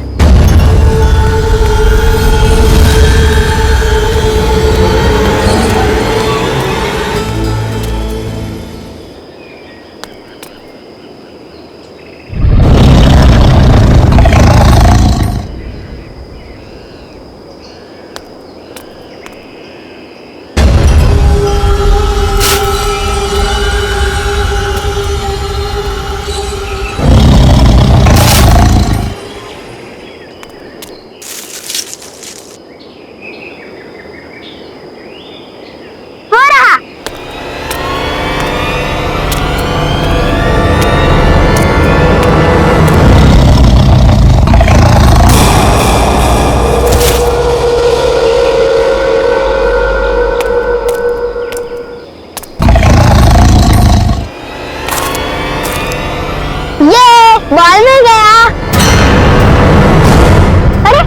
बॉल मिल गया। अरे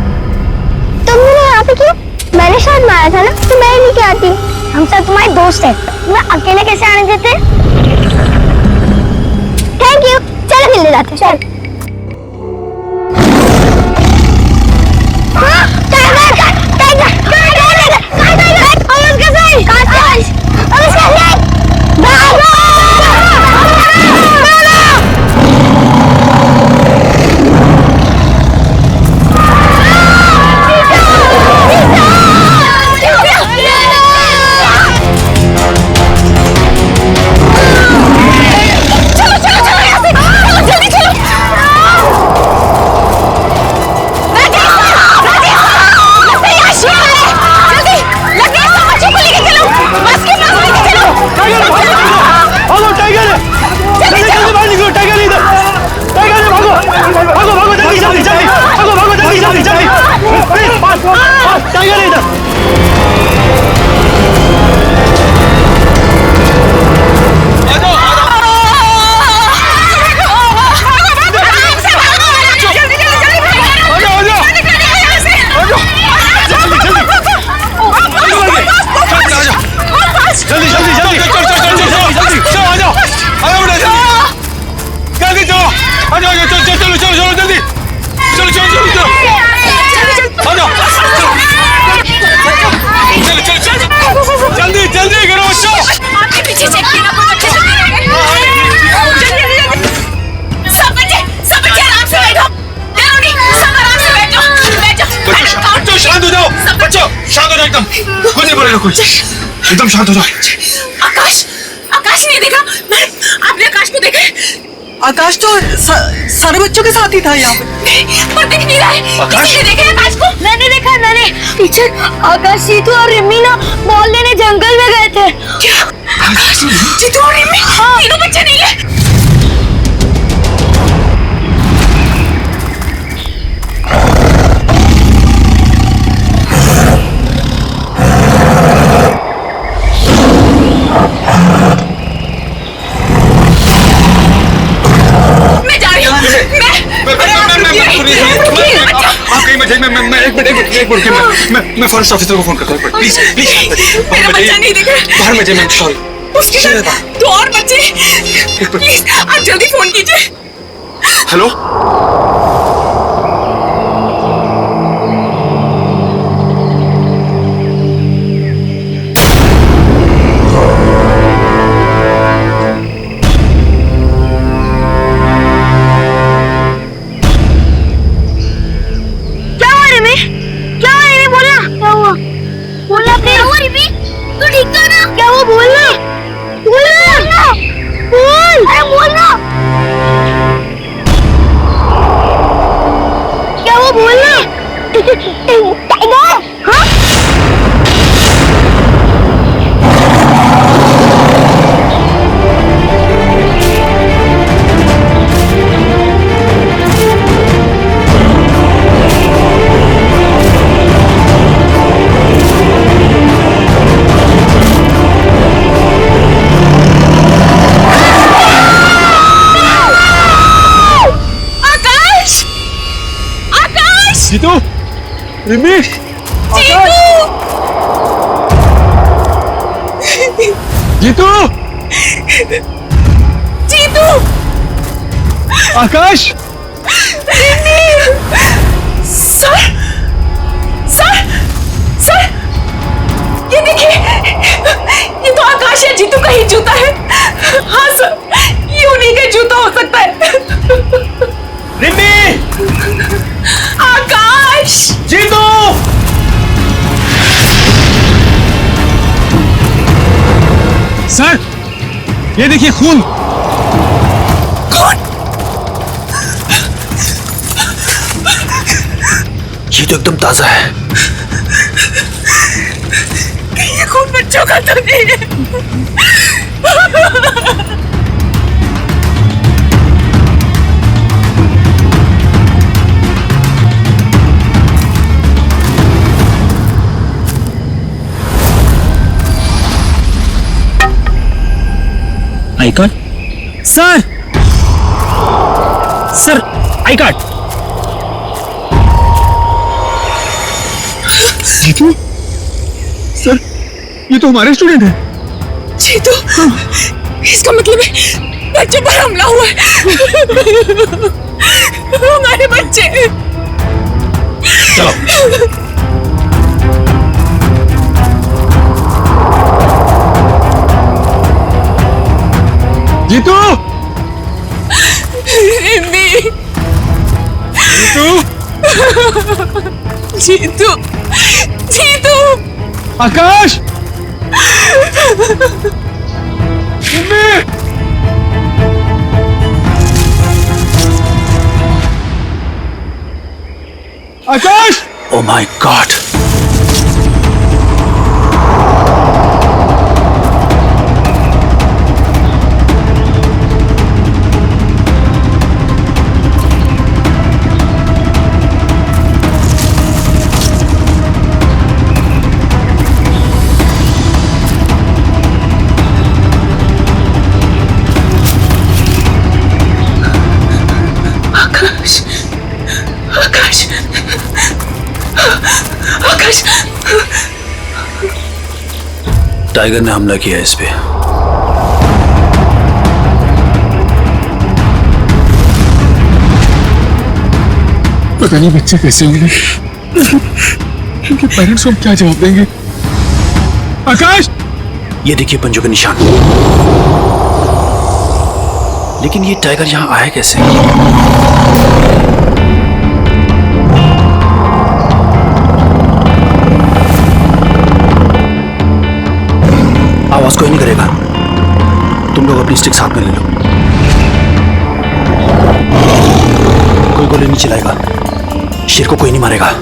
तुम यहाँ पे क्यों? मैंने शायद मारा था ना, तो मैं लेके आती। हम सब तुम्हारे दोस्त हैं, तुम्हें अकेले कैसे आने देते? थैंक यू, चलो खेलने जाते हैं। चल। आइए ना इधर। जल्दी जल्दी जल्दी चल चल चल चल जल्दी चलो आ जाओ बेटा जल्दी चलो आ जाओ चलो चलो चलो चलो चलो जल्दी चलो चलो चलो चलो आ जाओ चलो चलो चलो जल्दी जल्दी करो बच्चों आपके पीछे चेक किया बहुत अच्छे से जल्दी जल्दी सब बच्चे आराम से बैठो नहीं सब आराम से बैठो बच्चों शांत हो जाओ बच्चों शांत हो जाओ एकदम कुछ नहीं बोलेगा कोई एकदम शांत हो जाओ आकाश नहीं देखा मैडम आपने आकाश को देखा आकाश तो सारे बच्चों के साथ ही था यहाँ पे पर दिख नहीं रहा है किसी ने देखा आकाश को मैंने देखा मैंने पीछे आकाश सीतू और रिमी ना बॉल लेने जंगल में गए थे। क्या आकाश सीतू और रिमी तीनों बच्चे नहीं है मैं फॉरेस्ट ऑफिसर को फोन करता हूँ प्लीज प्लीज मेरा बच्चा नहीं दिख रहा बाहर में जाइए मैं सॉरी उसके साथ दो और बच्चे प्लीज आप जल्दी फोन कीजिए हेलो जीतू रिमी जीतू जीतू आकाश सर सर सर ये देखिए ये तो आकाश या जीतू का ही जूता है हाँ सर ये उन्हीं का जूता हो सकता है रिमी आकाश जीतू सर ये देखिए खून ये तो एकदम ताजा है ये खून बच्चों का तो नहीं है I card sir sir I card Jitu sir ये तो हमारे स्टूडेंट है जीतू इसका मतलब है बच्चों पर हमला हुआ है हमारे बच्चे चलो Jeetu Rimi Jeetu Jeetu Jeetu Akash Akash oh my god Akash, tiger ने हमला किया इस पे। पता नहीं बच्चे कैसे मिले, इनके पेरेंट्स को हम क्या जवाब देंगे। आकाश, ये देखिए पंजों के निशान। लेकिन ये टाइगर यहां आया कैसे? आवाज कोई नहीं करेगा, तुम लोग अपनी स्टिक साथ में ले लो। कोई गोली नहीं चलाएगा, शेर को कोई नहीं मारेगा।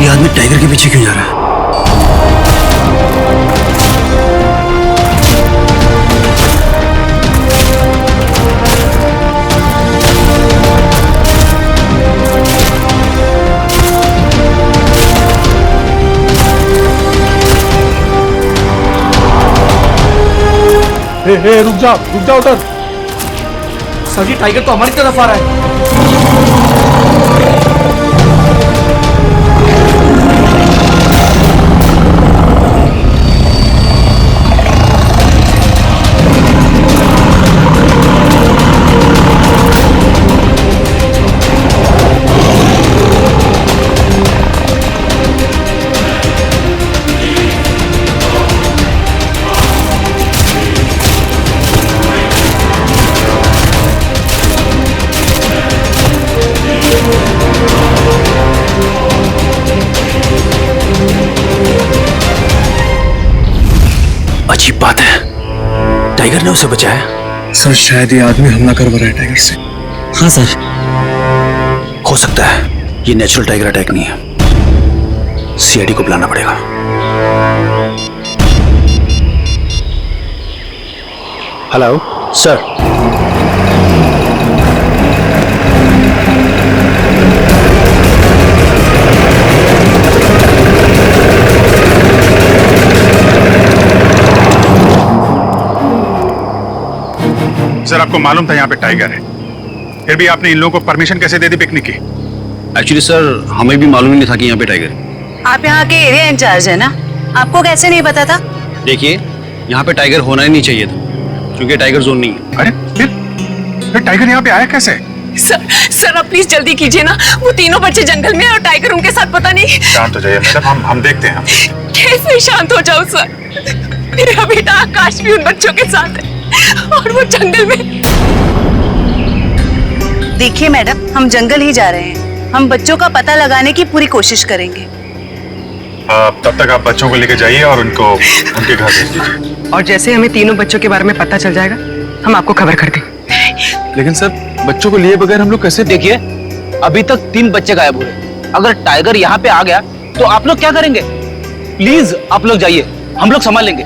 ये आदमी टाइगर के पीछे क्यों जा रहा है? रुक जा उधर। सर जी, टाइगर तो हमारी तरफ आ रहा है। अजीब बात है, टाइगर ने उसे बचाया। सर शायद ये आदमी हमला करवा रहा है टाइगर से। हाँ सर, हो सकता है ये नेचुरल टाइगर अटैक नहीं है, सीआईडी को बुलाना पड़ेगा। Hello sir. सर, आपको मालूम था यहाँ पे टाइगर है, फिर भी आपने इन लोगों को परमिशन कैसे दे दी पिकनिक की? एक्चुअली सर, हमें भी मालूम ही नहीं था कि यहाँ पे टाइगर है। आप यहाँ के एरिया इंचार्ज है ना, आपको कैसे नहीं पता था? देखिए, यहाँ पे टाइगर होना ही नहीं चाहिए था, क्योंकि टाइगर जोन नहीं है। अरे फिर टाइगर यहाँ पे आया कैसे? सर आप प्लीज जल्दी कीजिए ना, वो तीनों बच्चे जंगल में और टाइगर उनके साथ, पता नहीं। शांत हो जाइए मैडम, हम देखते हैं। कैसे शांत हो जाऊं सर? मेरा बेटा आकाश भी उन बच्चों के साथ है और वो जंगल में। देखिए मैडम, हम जंगल ही जा रहे हैं, हम बच्चों का पता लगाने की पूरी कोशिश करेंगे। तब तक आप बच्चों को लेकर जाइए और उनको उनके घर भेज दीजिए। और जैसे हमें तीनों बच्चों के बारे में पता चल जाएगा, हम आपको खबर कर देंगे। लेकिन सर, बच्चों को लिए बगैर हम लोग कैसे? देखिए, अभी तक 3 बच्चे गायब हुए, अगर टाइगर यहाँ पे आ गया तो आप लोग क्या करेंगे? प्लीज आप लोग जाइए, हम लोग संभाल लेंगे।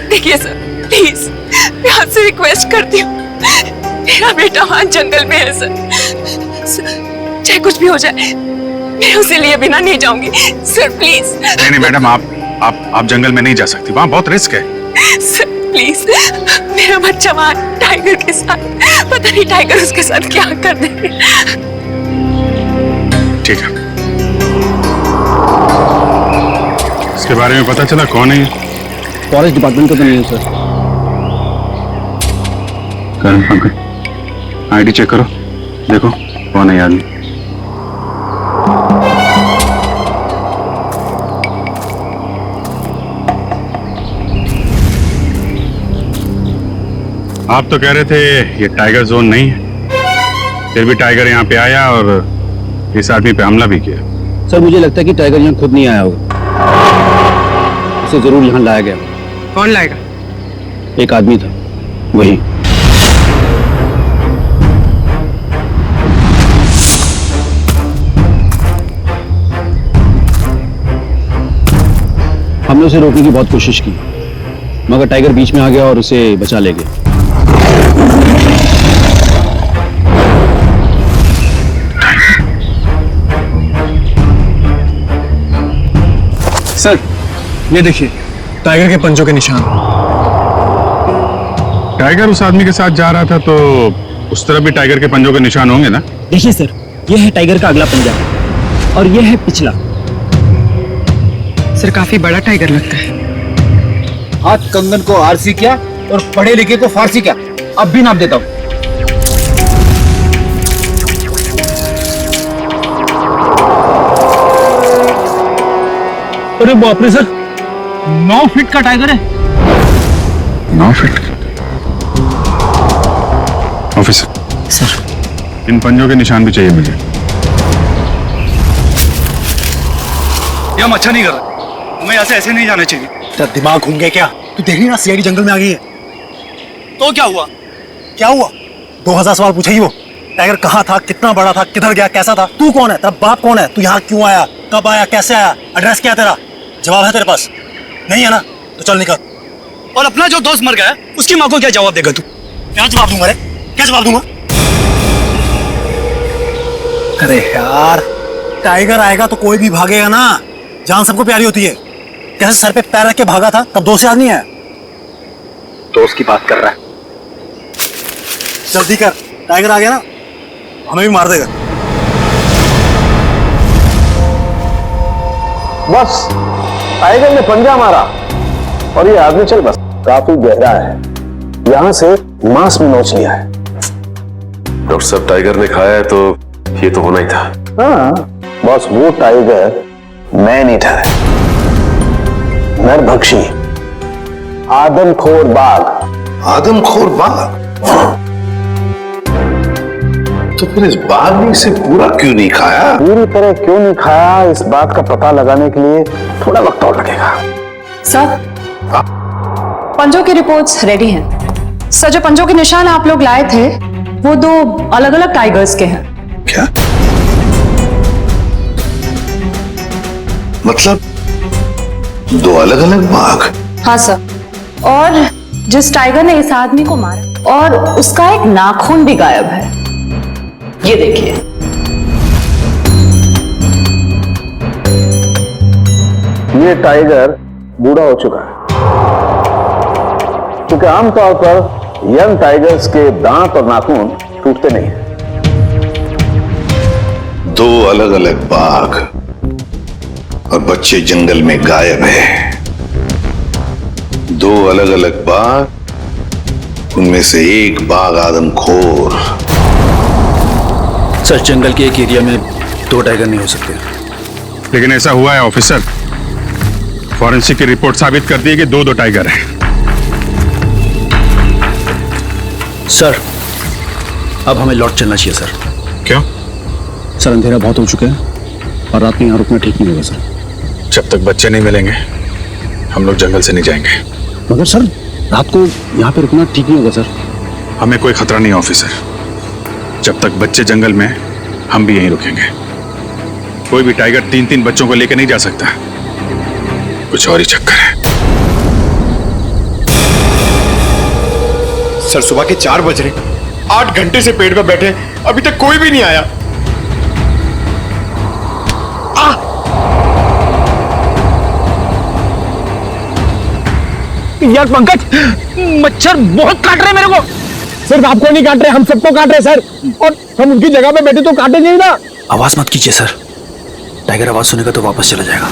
देखिए सर, प्लीज मैं आपसे रिक्वेस्ट करती हूँ, मेरा बेटा वहाँ जंगल में है सर, चाहे कुछ भी हो जाए मैं उसे लिए बिना नहीं जाऊंगी सर, प्लीज। नहीं मैडम, आप जंगल में नहीं जा सकती, वहाँ बहुत रिस्क है। सर प्लीज, मेरा बच्चा वहाँ टाइगर के साथ, पता नहीं टाइगर उसके साथ क्या कर देंगे। ठीक है, इसके बारे में पता चला कौन है? फॉरेस्ट डिपार्टमेंट का तो नहीं है सर। करण पंकज, आईडी चेक करो, देखो कौन है ये आदमी। आप तो कह रहे थे ये टाइगर जोन नहीं है, फिर भी टाइगर यहाँ पे आया और इस आदमी पे हमला भी किया। सर मुझे लगता है कि टाइगर यहाँ खुद नहीं आया होगा, उसे जरूर यहाँ लाया गया। कौन लाएगा? एक आदमी था, वही। हमने उसे रोकने की बहुत कोशिश की, मगर टाइगर बीच में आ गया और उसे बचा ले गया। सर ये देखिए टाइगर के पंजों के निशान। टाइगर उस आदमी के साथ जा रहा था तो उस तरफ भी टाइगर के पंजों के निशान होंगे ना? देखिए सर, ये है टाइगर का अगला पंजा और ये है पिछला। सर काफी बड़ा टाइगर लगता है। हाथ कंगन को आरसी क्या और पढ़े लिखे को फारसी क्या, अब भी नाप देता हूं। अरे बाप रे सर, 9 फीट का टाइगर है। 9 फीट? ऑफिसर सर, इन पंजों के निशान भी चाहिए मुझे। ये हम अच्छा नहीं कर रहे, हमें यहाँ से ऐसे नहीं जाना चाहिए। तेरा दिमाग घूम गया क्या? तू देख रही ना सीआईडी जंगल में आ गई है। तो क्या हुआ? क्या हुआ? 2000 सवाल पूछेगी वो। टाइगर कहाँ था, कितना बड़ा था, किधर गया, कैसा था? तू कौन है? तेरा बाप कौन है? तू यहाँ क्यों आया, कब आया, कैसे आया, एड्रेस क्या है तेरा? जवाब है तेरे पास? नहीं है ना? तो चल निकल। और अपना जो दोस्त मर गया है उसकी माँ को क्या जवाब देगा तू? क्या जवाब दूंगा रे? क्या जवाब दूंगा? अरे यार, टाइगर आएगा तो कोई भी भागेगा ना, जान सबको प्यारी होती है। कैसे सर पे पैर रख के भागा था तब दोस्त याद नहीं है? दोस्त की बात कर रहा है। जल्दी कर, टाइगर आ गया ना हमें भी मार देगा। बस टाइगर ने पंजा मारा और ये आदमी चल बस काफी गहरा है, यहां से मांस में नोच लिया है। डॉक्टर साहब टाइगर ने खाया है तो ये तो होना ही था। हाँ बस वो टाइगर मैं नहीं था, नरभक्षी आदमखोर बाघ। आदमखोर बाघ? तो फिर इस बाघ ने इसे पूरा क्यों नहीं खाया? पूरी तरह क्यों नहीं खाया, इस बात का पता लगाने के लिए थोड़ा वक्त और लगेगा। सर, पंजों की रिपोर्ट्स रेडी हैं। सर जो पंजों के निशान आप लोग लाए थे वो 2 अलग अलग टाइगर्स के हैं। क्या मतलब 2 अलग अलग बाघ? हाँ सर, और जिस टाइगर ने इस आदमी को मारा और उसका एक नाखून भी गायब है, ये देखिए। ये टाइगर बूढ़ा हो चुका है, क्योंकि आमतौर पर यंग टाइगर्स के दांत और नाखून टूटते नहीं हैं। 2 अलग अलग बाघ और बच्चे जंगल में गायब है। 2 अलग अलग बाघ, उनमें से एक बाघ आदमखोर। सर जंगल के एक एरिया में 2 टाइगर नहीं हो सकते। लेकिन ऐसा हुआ है ऑफिसर, फॉरेंसिक की रिपोर्ट साबित करती है कि 2 टाइगर हैं। सर अब हमें लौट चलना चाहिए सर। क्यों? सर अंधेरा बहुत हो चुका है और रात में यहाँ रुकना ठीक नहीं होगा सर। जब तक बच्चे नहीं मिलेंगे हम लोग जंगल से नहीं जाएंगे। मगर सर रात को यहाँ पे रुकना ठीक नहीं होगा सर। हमें कोई खतरा नहीं ऑफिसर, जब तक बच्चे जंगल में हम भी यहीं रुकेंगे। कोई भी टाइगर 3-3 बच्चों को लेकर नहीं जा सकता, कुछ और ही चक्कर है। सर सुबह के 4 बज रहे, 8 घंटे से पेड़ पे बैठे, अभी तक कोई भी नहीं आया। यार पंकज, मच्छर बहुत काट रहे मेरे को। सिर्फ आपको नहीं काट रहे, हम सबको काट रहे सर, और हम उनकी जगह पे बैठे तो काटे नहीं ना। आवाज मत कीजिए सर, टाइगर आवाज सुनेगा तो वापस चला जाएगा।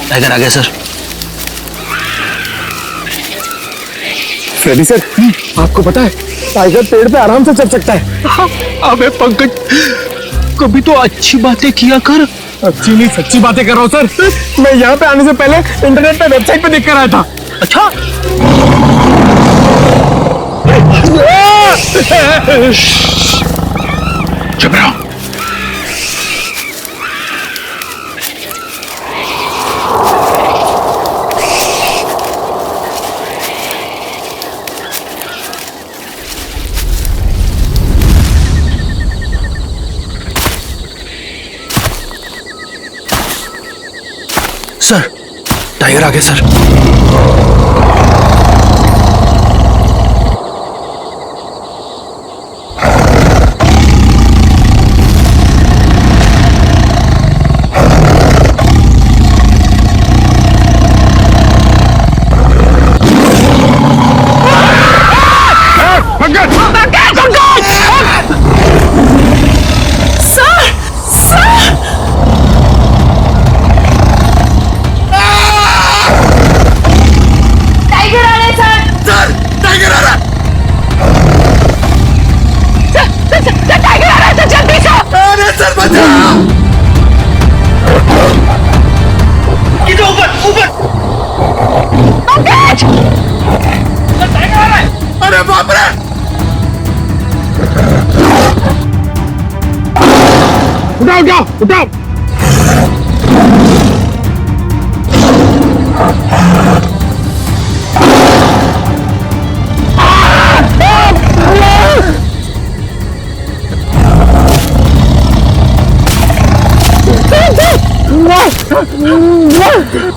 टाइगर आ गया सर। फ्रेडी सर, आपको पता है टाइगर पेड़ पे आराम से चढ़ सकता है। अबे पंकज, कभी तो अच्छी बातें किया कर। अच्छी नहीं सच्ची बातें कर रहा हूँ सर। मैं यहाँ पे आने से पहले इंटरनेट पे वेबसाइट पे देख कर आया था। अच्छा, चुप रहो। सर, टाइगर आ गया सर। अरे बाप रे! उठाओ उठाओ उठाओ!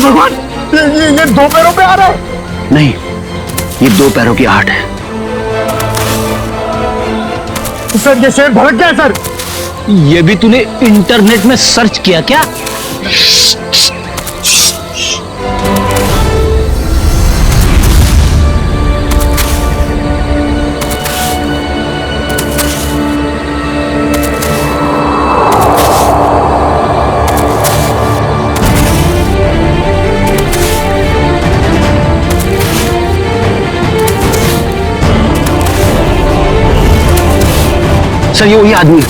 भगवान, ये दो पैरों पे आ रहा है। नहीं, ये दो पैरों की आहट है। सर ये शेर भड़क गया सर। ये भी तूने इंटरनेट में सर्च किया क्या? सर, ये वही आदमी है।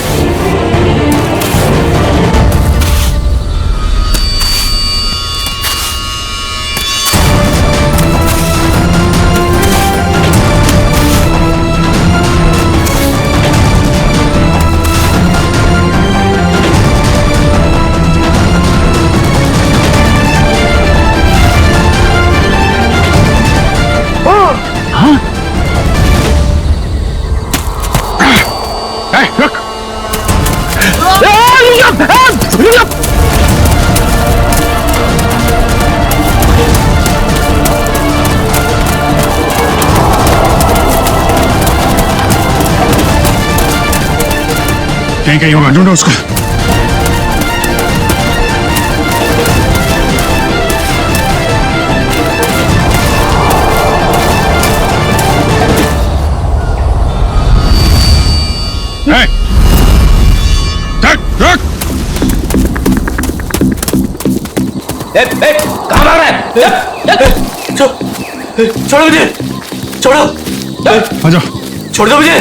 कहीं कहीं होगा, ढूंढो उसको। कहाँ भाग रहा है? छोड़ो मुझे, छोड़ो। आ जाओ। छोड़ दो मुझे।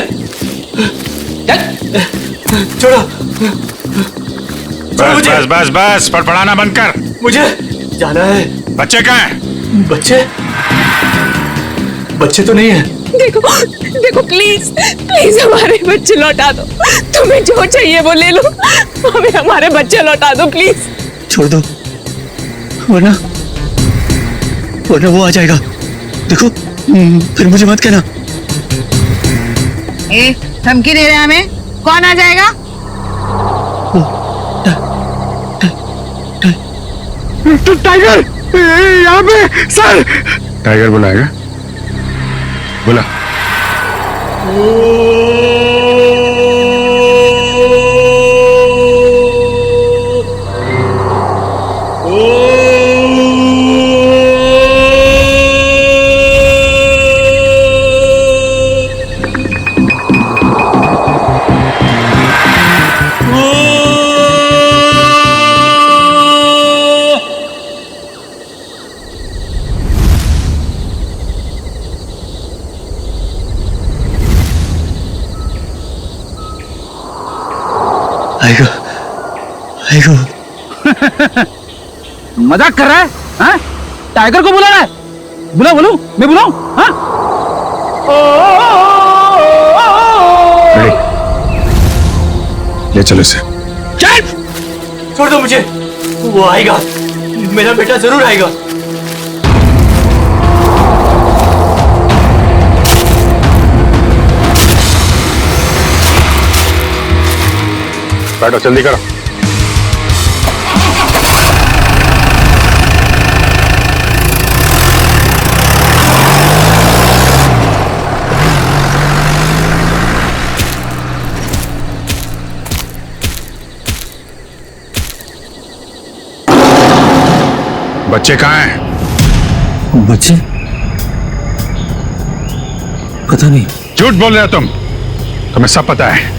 छोड़ो। बस बस बस बस, फड़फड़ाना बंद कर। मुझे जाना है। बच्चे कहाँ हैं? बच्चे? बच्चे तो नहीं है। देखो देखो, प्लीज प्लीज हमारे बच्चे लौटा दो। तुम्हें जो चाहिए वो ले लो, हमें हमारे बच्चे लौटा दो प्लीज। छोड़ दो, वरना वो आ जाएगा। देखो फिर मुझे मत कहना। ए, धमकी दे रहे हैं हमें? कौन आ जाएगा? टाइगर यहाँ पे सर। टाइगर बुलाएगा? बुला। आएगा, आएगा। मजाक कर रहा है? हाँ? टाइगर को बुला रहा है? बुला, बोलूं? मैं बुलाऊं? हाँ? ले चलो इसे। चल! छोड़ दो मुझे। वो आएगा, मेरा बेटा जरूर आएगा। बैठो, जल्दी करो। बच्चे कहाँ हैं? बच्चे? पता नहीं। झूठ बोल रहे हो तुम। तुम्हें सब पता है।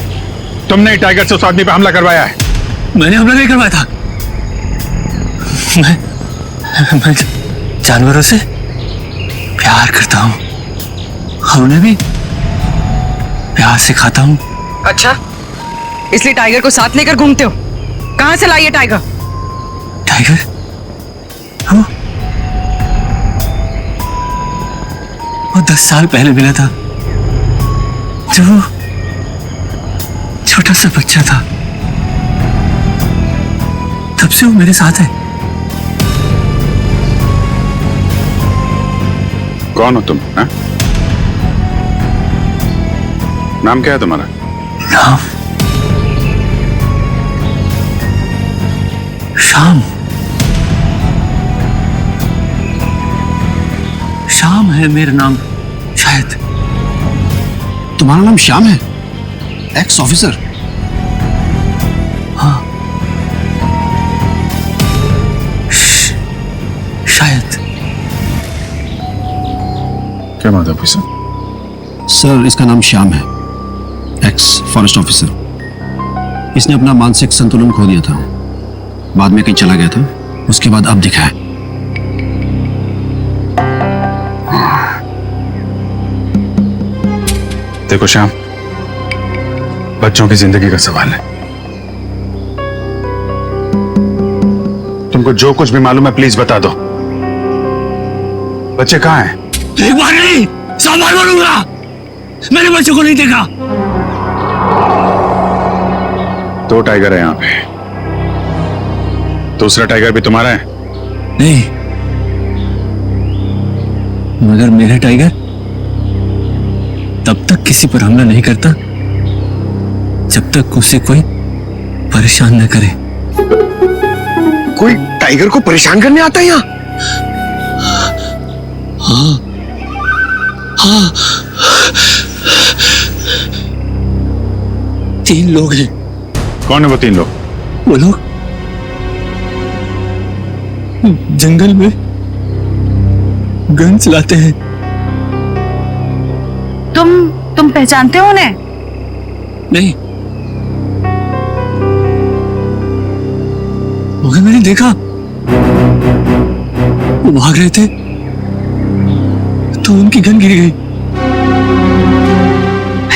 तुमने ही टाइगर से उस आदमी पे हमला करवाया है। मैंने हमला नहीं करवाया था। मैं जानवरों से प्यार करता हूँ और उन्हें भी प्यार सिखाता हूँ। अच्छा, इसलिए टाइगर को साथ लेकर घूमते हो? कहाँ से लाई है टाइगर? टाइगर? वो 10 साल पहले मिला था, जब वो छोटा सा बच्चा था। तब से वो मेरे साथ है। कौन हो तुम? है? नाम क्या है तुम्हारा? नाम शाम। शाम है मेरा नाम, शायद। तुम्हारा नाम श्याम है? X officer? हाँ, शायद। क्या बात है ऑफिसर? सर, इसका नाम श्याम है, एक्स फॉरेस्ट ऑफिसर। इसने अपना मानसिक संतुलन खो दिया था, बाद में कहीं चला गया था, उसके बाद अब दिखा है। देखो श्याम, बच्चों की जिंदगी का सवाल है। तुमको जो कुछ भी मालूम है प्लीज बता दो। बच्चे कहाँ हैं? एक बार नहीं, 100 बार बोलूंगा, मैंने बच्चों को नहीं देखा। 2 टाइगर है यहाँ पे। दूसरा टाइगर भी तुम्हारा है? नहीं, मगर मेरा टाइगर तब तक किसी पर हमला नहीं करता जब तक उसे कोई परेशान न करे। कोई टाइगर को परेशान करने आता है यहाँ? हाँ, हाँ, 3 लोग हैं। कौन है वो 3 लोग? वो लोग जंगल में गन चलाते हैं। तुम पहचानते हो उन्हें? नहीं, मगर मैंने देखा वो भाग रहे थे तो उनकी गन गिर गई।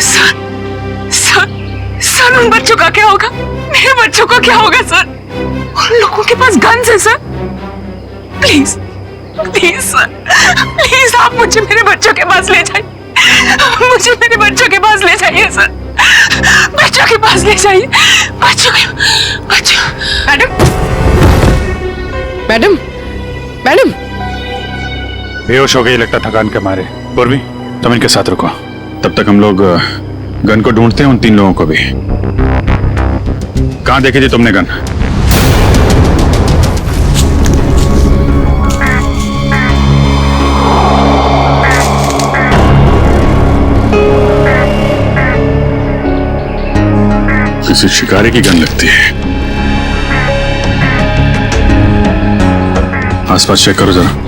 सर, उन बच्चों का क्या होगा? मेरे बच्चों का क्या होगा सर? उन लोगों के पास गन्स है sir. Please please sir, please आप मुझे मेरे बच्चों के पास ले जाइए। मुझे मेरे बच्चों के पास ले जाइए सर, बच्चों के पास ले जाइए। मैडम, बेहोश हो गई लगता थकान के मारे। पूर्वी तुम इनके साथ रुको, तब तक हम लोग गन को ढूंढते हैं, उन 3 लोगों को भी। कहां देखी थी तुमने गन? किसी शिकारी की गन लगती है। आसपास चेक करो जरा।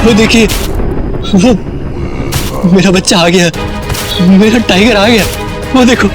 वो देखिए, वो मेरा बच्चा आ गया, मेरा टाइगर आ गया, वो देखो।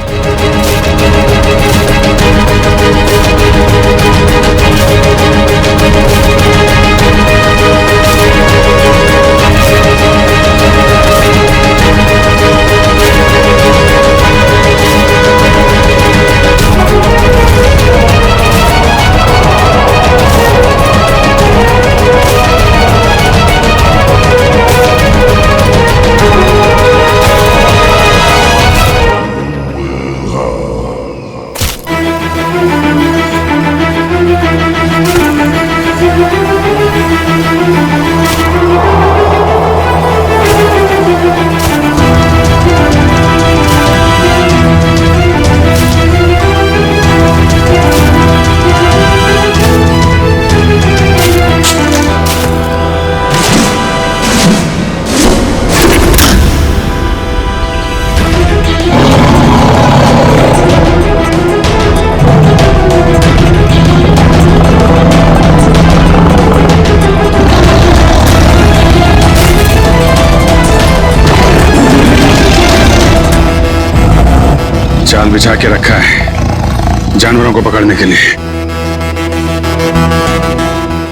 जाल बिछा के रखा है जानवरों को पकड़ने के लिए।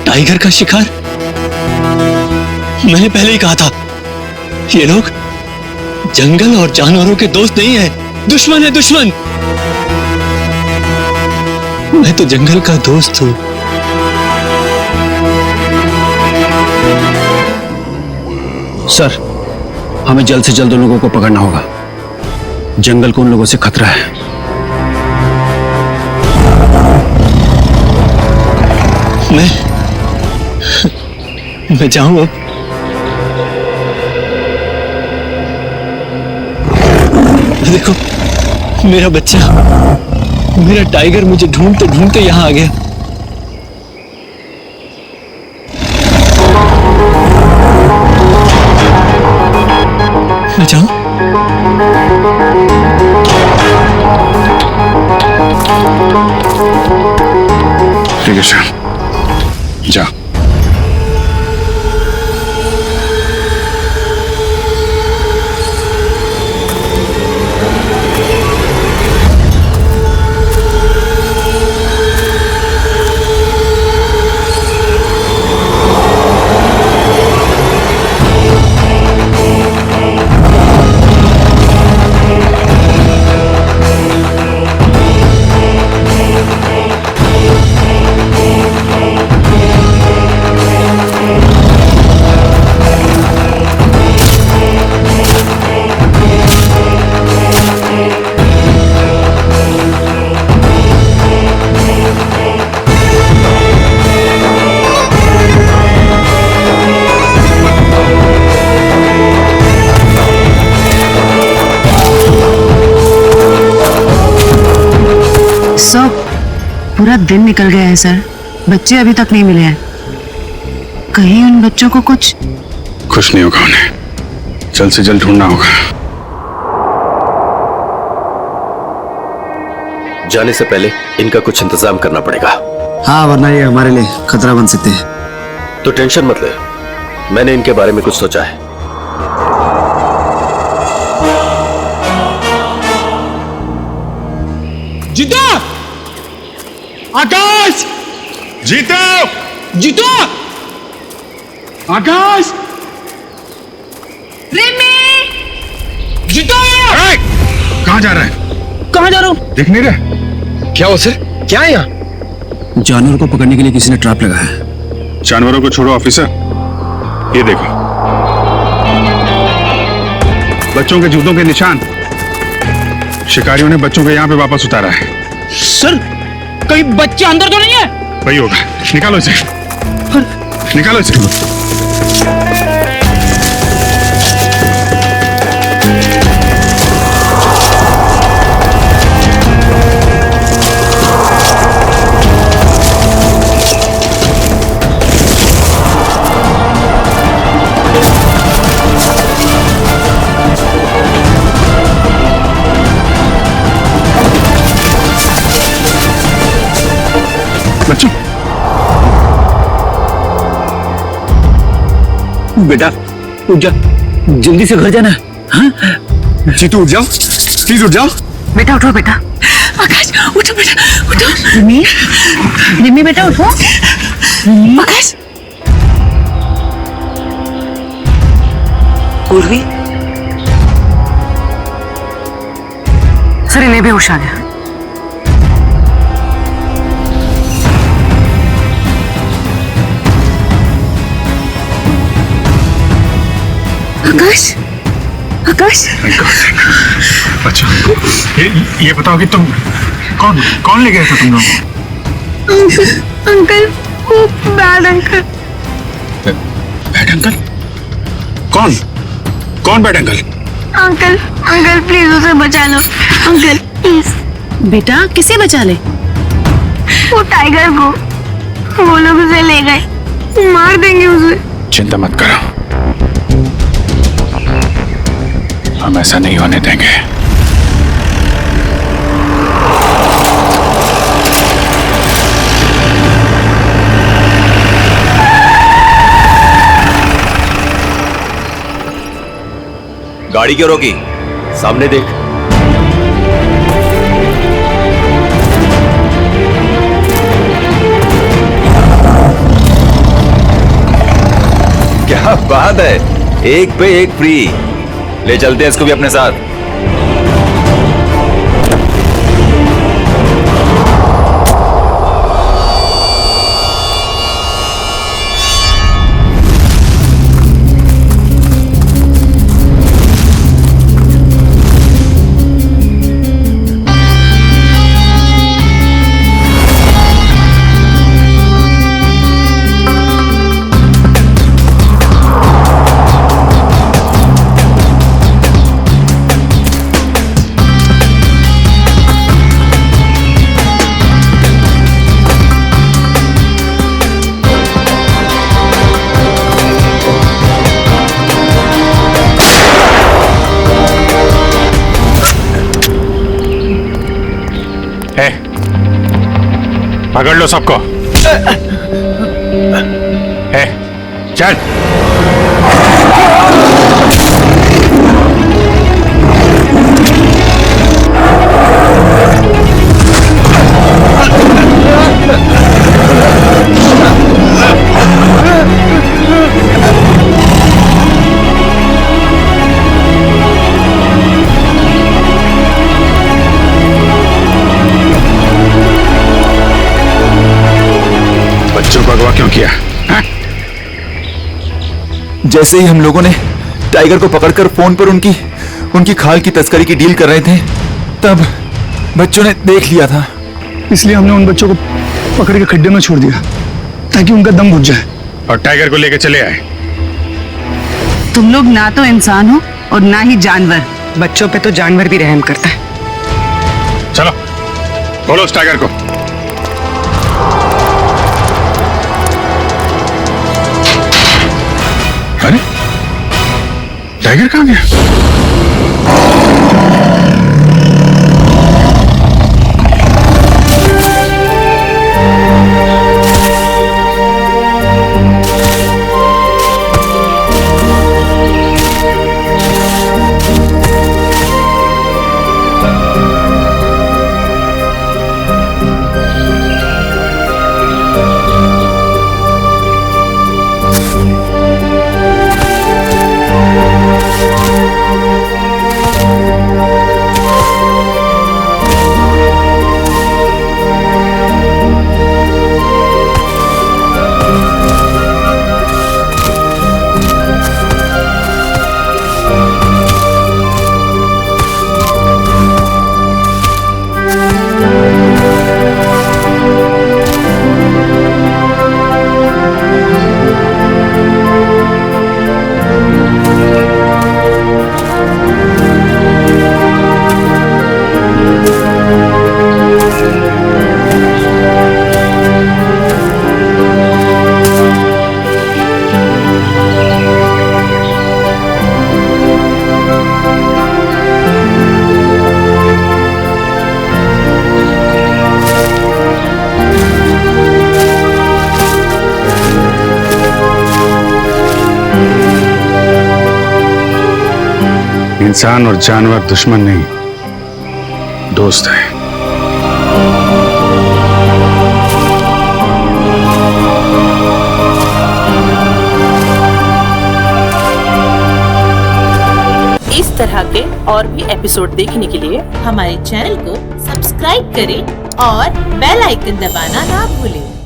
टाइगर का शिकार? मैंने पहले ही कहा था, ये लोग जंगल और जानवरों के दोस्त नहीं है, दुश्मन है, दुश्मन। मैं तो जंगल का दोस्त हूं। सर, हमें जल्द से जल्द उन लोगों को पकड़ना होगा। जंगल को उन लोगों से खतरा है। मैं जाऊं अब? देखो, मेरा बच्चा, मेरा टाइगर मुझे ढूंढते ढूंढते यहां आ गया। मैं जाऊं? ठीक है श्याम, जा। पूरा दिन निकल गया है सर, बच्चे अभी तक नहीं मिले हैं। कहीं उन बच्चों को कुछ नहीं होगा उन्हें। जल्द से जल्द ढूंढना होगा। जाने से पहले इनका कुछ इंतजाम करना पड़ेगा। हाँ, वरना ये हमारे लिए खतरा बन सकते हैं। तो टेंशन मत ले, मैंने इनके बारे में कुछ सोचा है। जीतो! आकाश! जीतो! जीतो! आकाश! जीतो! कहाँ जा रहा है? कहाँ जा रहा हूँ? दिख नहीं रहा? क्या हो सर? क्या है यहाँ? जानवर को पकड़ने के लिए किसी ने ट्रैप लगाया है। जानवरों को छोड़ो ऑफिसर, ये देखो बच्चों के जूतों के निशान। शिकारियों ने बच्चों को यहाँ पे वापस उतारा है। सर, कहीं बच्चे अंदर तो नहीं है? वही होगा, निकालो इसे, निकालो इसे। बच्चों, बेटा उठ जा, जल्दी से घर जाना है। हाँ? जीतू उठ जाओ, प्लीज उठ जाओ। बेटा उठो बेटा। आकाश उठो बेटा, उठो। रिमी, रिमी बेटा उठो। आकाश, उर्वी, सर इन्हें भी होश आ गया। आकाश, आकाश। अच्छा, ये बताओ कि तुम कौन ले गया था तुम लोग? अंकल, वो बैड अंकल। Bad uncle? कौन bad uncle? Uncle, uncle please उसे बचा लो, अंकल प्लीज। बेटा किसे बचा ले? वो टाइगर को, वो लोग उसे ले गए, मार देंगे उसे। चिंता मत करो, हम ऐसा नहीं होने देंगे। गाड़ी क्यों रोकी? सामने देख। क्या बात है, एक पे एक फ्री। ले चलते हैं इसको भी अपने साथ। पकड़ लो सबको। चल। अगवा क्यों किया? जैसे ही हम लोगों ने टाइगर को पकड़कर फोन पर उनकी खाल की तस्करी की डील कर रहे थे, तब बच्चों ने देख लिया था। इसलिए हमने उन बच्चों को पकड़ के खड्डे में छोड़ दिया ताकि उनका दम घुट जाए। और टाइगर को लेकर चले आए। तुम लोग ना तो इंसान हो और ना ही जानवर। बच्चों पे तो जानवर भी रहम करता है। चलो बोलो उस टाइगर को। अरे टाइगर कहाँ गया? इंसान और जानवर दुश्मन नहीं, दोस्त है। इस तरह के और भी एपिसोड देखने के लिए हमारे चैनल को सब्सक्राइब करें और बेल आइकन दबाना ना भूलें।